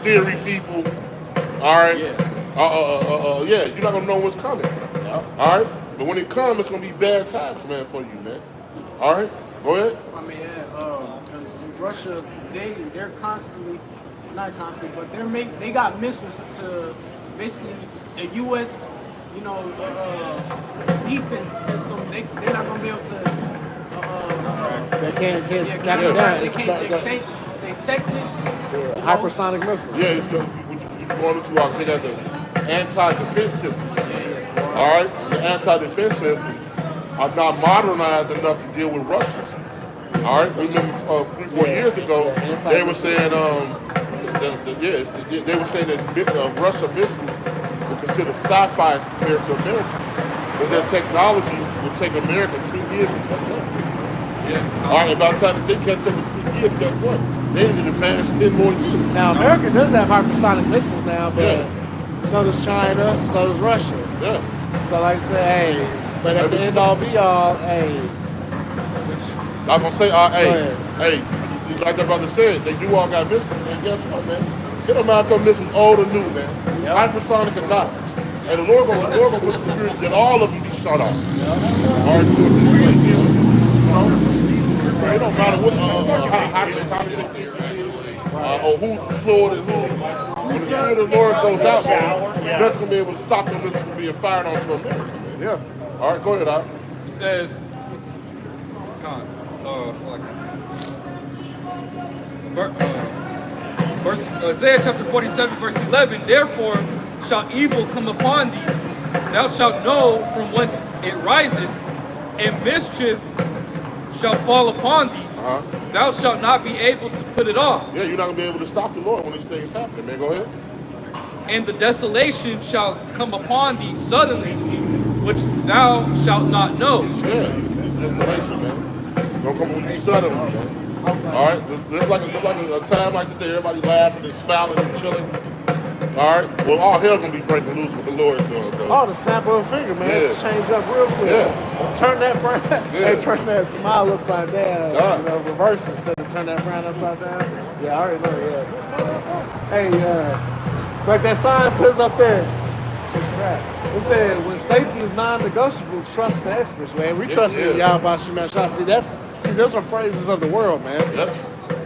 theory people. All right. Yeah, you're not gonna know what's coming. Yep. All right, but when it comes, it's gonna be bad times, man, for you, man. All right, go ahead. If I may add, because Russia, they're constantly, not constantly, but they got missiles to basically the U.S. Defense system. They're not gonna be able to. They can't Yeah, down. they detect it. Hypersonic missiles. Yeah, it's going into our, they got the anti-defense system. All right, the anti-defense systems are not modernized enough to deal with Russians. All right, remember 3-4 years ago, they were saying, they were saying that Russian missiles were considered sci-fi compared to America, but their technology would take America 10 years to catch up. Yeah. All right, and by the time they catch up in 10 years, guess what? They need to advance 10 more years. Now America does have hypersonic missiles now, but so does China, so does Russia. Yeah. So like I say, hey, but at the end all be all, hey. I'm gonna say, hey, like the brother said, they do all got missiles, and guess what, man? It don't matter if missiles old or new, man. Hypersonic or not. And the Lord gonna put the spirit that all of them be shut off. All right, so it don't matter what hypersonic or who's Florida and who. When the spirit of the Lord goes out, man, that's gonna be able to stop them missiles from being fired onto America. Man. Yeah. All right, go ahead, Al. It says, Isaiah chapter 47, verse 11, therefore shall evil come upon thee, thou shalt know from whence it riseth, and mischief shall fall upon thee, thou shalt not be able to put it off. Yeah, you're not gonna be able to stop the Lord when these things happen, man. Go ahead. And the desolation shall come upon thee suddenly, which thou shalt not know. Yeah, it's desolation, man. Don't come with you suddenly, man. All right, there's like a time like today, everybody laughing and smiling and chilling. All right, well, all hell gonna be breaking loose when the Lord comes. Oh, the snap of a finger, man. Yeah. Change up real quick. Yeah. Turn that frown. Hey, turn that smile upside down. Yeah. Reverse instead of turn that frown upside down. Yeah, I already know. Yeah. Hey, like that sign says up there. It said, when safety is non-negotiable, trust the experts, man. We trust in Yahweh Shema Shah. See, those are phrases of the world, man. Yep.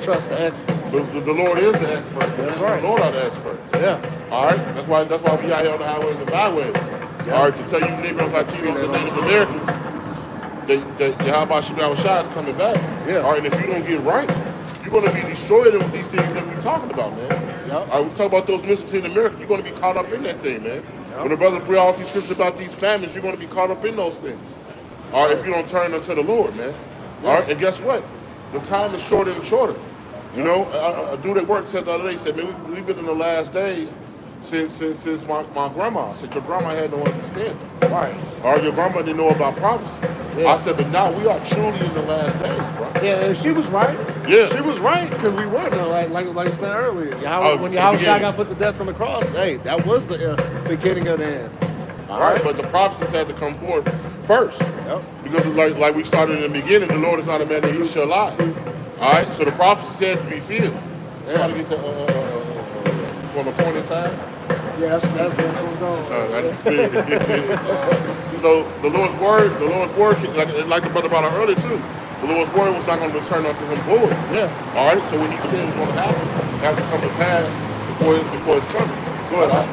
Trust the experts. The Lord is the expert. That's right. The Lord are the experts. Yeah. All right. That's why we out here on the highways and byways. Yeah. All right, to tell you Negroes like the Native Americans, that Yahweh Shema Shah is coming back. Yeah. All right, and if you don't get right, you're going to be destroyed in these things that we're talking about, man. Yep. All right, we talk about those missiles in America. You're going to be caught up in that thing, man. Yep. When the brother bring all these scriptures about these famines, you're going to be caught up in those things. All right, if you don't turn unto the Lord, man. All right, and guess what? The time is shorter and shorter. You know, a dude at work said the other day, said, man, we've been in the last days since my grandma. I said, your grandma had no understanding. Right. Or your grandma didn't know about prophecy. Yeah. I said, but now we are truly in the last days, bro. Yeah, and she was right. Yeah. She was right, because we were, like I said earlier. When Yahweh got put to death on the cross, hey, that was the beginning of the end. All right, but the prophecies had to come forth first. Yep. Because like we started in the beginning, the Lord is not a man that he shall lie. All right, so the prophecies had to be filled. Somebody get to on the point in time. Yeah, that's where we're going. That's the spirit. So the Lord's word, like the brother brought out earlier too. The Lord's word was not going to return unto him void. Yeah. All right. So what he said was going to happen, have to come to pass before it's coming. Go ahead.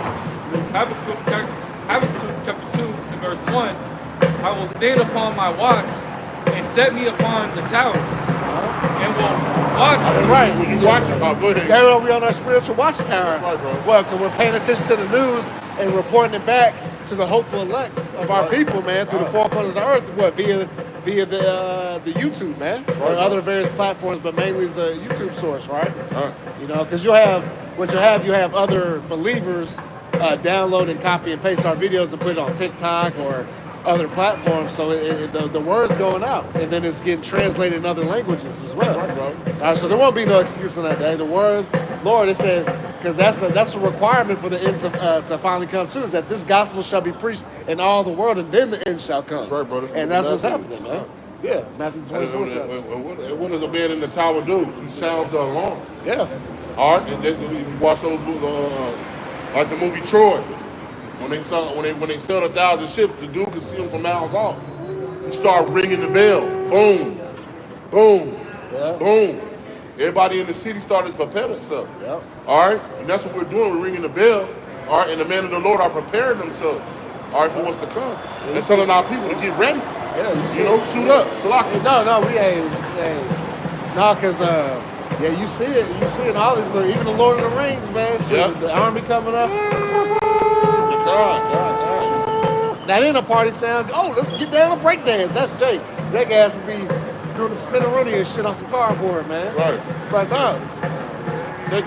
Habakkuk chapter 2 and verse 1. I will stand upon my watch and set me upon the tower, and will watch. That's right. When you watch it, go ahead. That's why we on our spiritual watchtower. That's right, bro. Well, because we're paying attention to the news and reporting it back to the hopeful elect of our people, man, through the four corners of the earth. What, via the YouTube, man, or other various platforms, but mainly is the YouTube source, right? You know, because you have other believers download and copy and paste our videos and put it on TikTok or other platforms. So the word's going out, and then it's getting translated in other languages as well. Right, bro. All right, so there won't be no excuse on that day. The word, Lord, it said, because that's a requirement for the end to finally come true, is that this gospel shall be preached in all the world, and then the end shall come. That's right, brother. And that's what's Matthew. happening, man. Yeah, Matthew 24. And what does a man in the tower do? He sounds the alarm. Yeah. All right, and then you watch those like the movie Troy. When they sailed 1,000 ships, the dude could see them from miles off. He started ringing the bell. Boom, boom, boom. Everybody in the city started to prepare themselves. Yep. All right, and that's what we're doing. We're ringing the bell. All right, and the men of the Lord are preparing themselves. All right, for what's to come. And telling our people to get ready. Yeah, You know, suit up, Salaki. No, we ain't. No, because yeah, you see it in all these movies. Even the Lord of the Rings, man. See the army coming up. That ain't a party sound. Oh, let's get down and break dance. That's Jake. Jake has to be doing the spinneroonie and shit on some cardboard, man. Right. But no.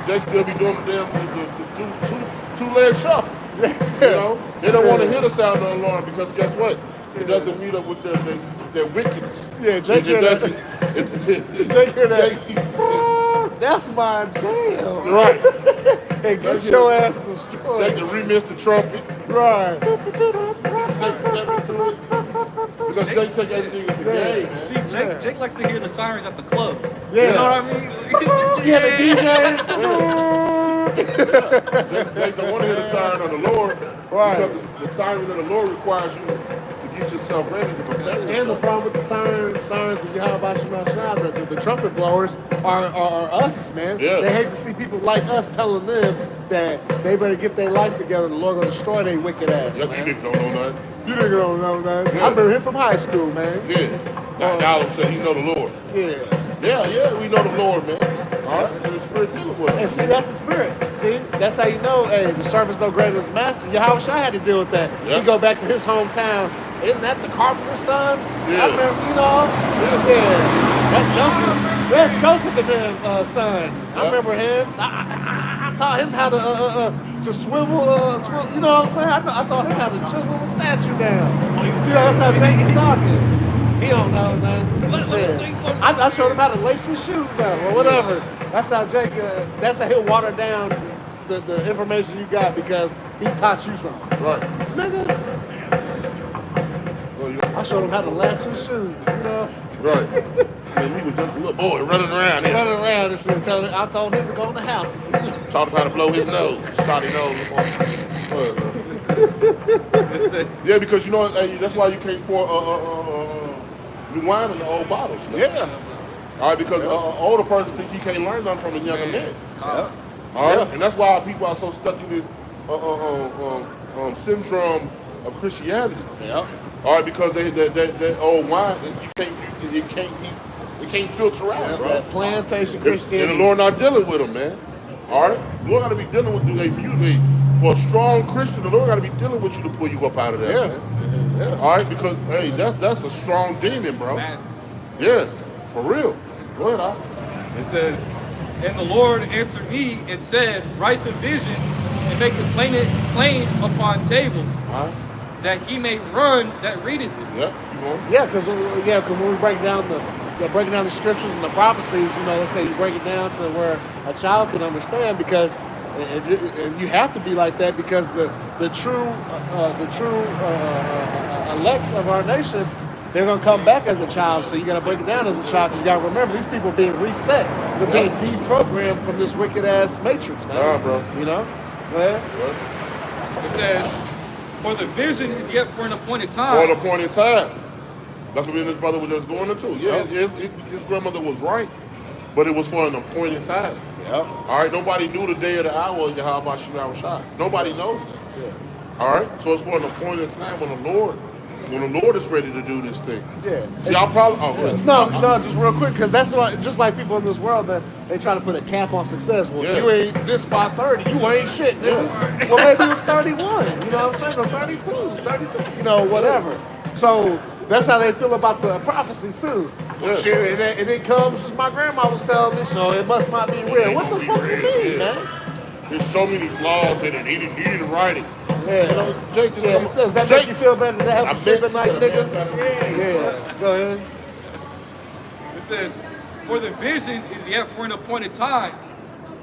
Jake still be doing the damn two-leg shuffle. You know, they don't want to hear the sound of the alarm because guess what? It doesn't meet up with their wickedness. Yeah, Jake hear that. Jake hear that. That's my jam. Right. Hey, get your ass destroyed. Jake to remix the trumpet. Right. Jake step into it. Because Jake take everything as a game, man. See, Jake likes to hear the sirens at the club. Yeah. You know what I mean? Yeah, the DJ. Jake don't want to hear the siren of the Lord. Right. Because the siren of the Lord requires you to get yourself ready to prepare yourself. And the problem with the sirens of Yahweh Shema Shah, the trumpet blowers are us, man. Yeah. They hate to see people like us telling them that they better get their life together. The Lord gonna destroy their wicked ass, Yep, man. you niggas don't know nothing. You nigga don't know nothing. Yeah. I remember him from high school, man. Yeah. Y'all said he know the Lord. Yeah. Yeah, we know the Lord, man. All right, and the Spirit dealing with us. And see, that's the spirit. See, that's how you know, hey, the servant's no greater than his master. Yahweh Shai had to deal with that. Yep. He go back to his hometown. Isn't that the carpenter's son? Yeah. I remember, you know. Yeah. That's Joseph. That's Joseph and them son. I remember him. I taught him how to swivel, you know what I'm saying? I taught him how to chisel the statue down. You know, that's how Jake be talking. He don't know nothing. I showed him how to lace his shoes up or whatever. That's how Jake, that's how he'll water down the information you got because he taught you something. Right. Nigga, I showed him how to latch his shoes, you know? Right. And he was just a little boy running around here. Running around and shit. I told him to go in the house. Taught him how to blow his nose. Started nose. Yeah, because you know, hey, that's why you can't pour new wine in the old bottles. Yeah. All right, because an older person think he can't learn nothing from a younger man. Yeah. All right, and that's why people are so stuck in this syndrome of Christianity. Yeah. All right, because that old wine, it can't filter out, bro. That plantation And Christianity. the Lord not dealing with them, man. All right, the Lord got to be dealing with you. For you, for a strong Christian, the Lord got to be dealing with you to pull you up out of that, man. Yeah. All right, because hey, that's a strong demon, bro. Madness. Yeah, for real. Go ahead, Al. It says, and the Lord answered me and said, write the vision and make it plain upon tables, All right. that he may run that readeth it. Yeah, you want? Yeah, because when we break down the scriptures and the prophecies, you know, let's say you break it down to where a child can understand, because if you have to be like that, because the true elect of our nation, they're gonna come back as a child. So you gotta break it down as a child, because you gotta remember these people are being reset. They're being deprogrammed from this wicked ass matrix, man. Yeah, bro. You know? Go ahead. It says, for the vision is yet for an appointed For time. an appointed time. That's what me and his brother were just going into. Yeah, his grandmother was right, but it was for an appointed time. Yep. All right, nobody knew the day of the hour of Yahweh Shema Shah. Nobody knows that. Yeah. All right, so it's for an appointed time when the Lord is ready to do this thing. Yeah. See, y'all probably No, just real quick, because that's why, just like people in this world, that they try to put a cap on success. Well, Yeah. you ain't this by 30, you ain't shit, nigga. Yeah. Well, maybe it's 31, you know what I'm saying, or 32, 33, you know, whatever. So that's how they feel about the prophecies too. Yeah. Shit, and it comes as my grandma was telling me, so it must not be real. What the fuck you mean, man? there's so many flaws in it. He didn't write it. Yeah. You know, Jake just come, Does that Jake, make you feel better? Does that help I you sleep bet at night, you nigga? better. Yeah. Go ahead. It says, for the vision is yet for an appointed time,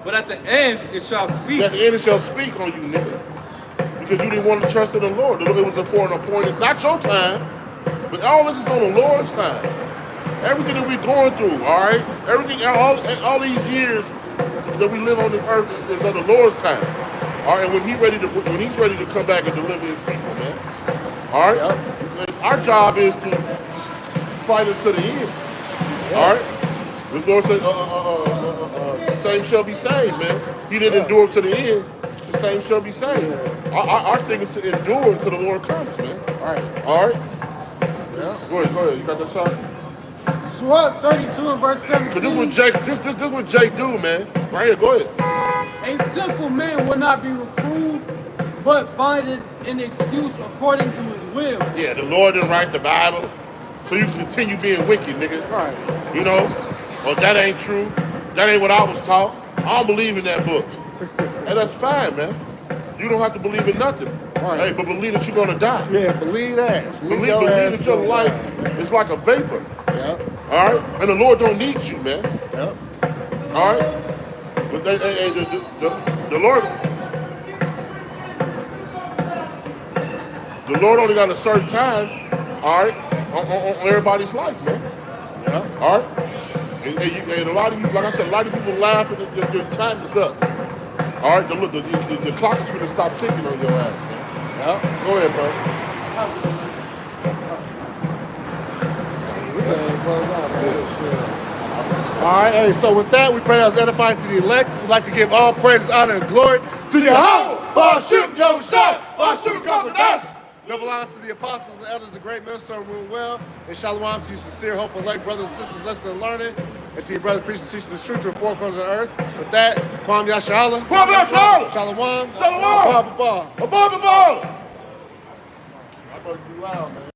but at the end it shall speak. At the end it shall speak on you, nigga. Because you didn't want to trust in the Lord. It was for an appointed, not your time, but all this is on the Lord's time. Everything that we're going through, all right? Everything, all these years that we live on this earth is on the Lord's time. All right, and when he's ready to come back and deliver his people, man. All right? Yep. Our job is to fight until the end. Yep. All right? The Lord said, same shall be saved, man. He didn't endure to the end. The same shall be saved. Yeah. Our thing is to endure until the Lord comes, man. All right. All right? Yeah. Go ahead. You got that shot? Swat 32 and verse 17. This is what Jake do, man. Right here, go ahead. A sinful man will not be reproved, but findeth an excuse according to his will. Yeah, the Lord didn't write the Bible, so you can continue being wicked, nigga. Right. You know? Well, that ain't true. That ain't what I was taught. I don't believe in that book. And that's fine, man. You don't have to believe in nothing. Right. Hey, but believe that you're gonna die. Yeah, believe that. Believe that your life is like a vapor. Yeah. All right? And the Lord don't need you, man. Yep. All right? But the Lord only got a certain time, all right, on everybody's life, man. Yeah. All right? And a lot of you, like I said, a lot of people laugh and your time is up. All right? The clock is going to stop ticking on your ass, man. Yep. Go ahead, bro. All right, hey, so with that, we pray that was edifying to the elect. We'd like to give all praise, honor, and glory to Yahweh, Ba'ashim Yahushua, Ba'ashim Kakwadash. Double honors to the apostles and the elders, the great minister, rule well. And shalom to you sincere, hopeful elect brothers and sisters, listening and learning. And to your brother preaching, teaching the truth to the four corners of the earth. With that, Kwam Yashala. Kwam Yashala. Shalom. Shalom. Abba. Abba.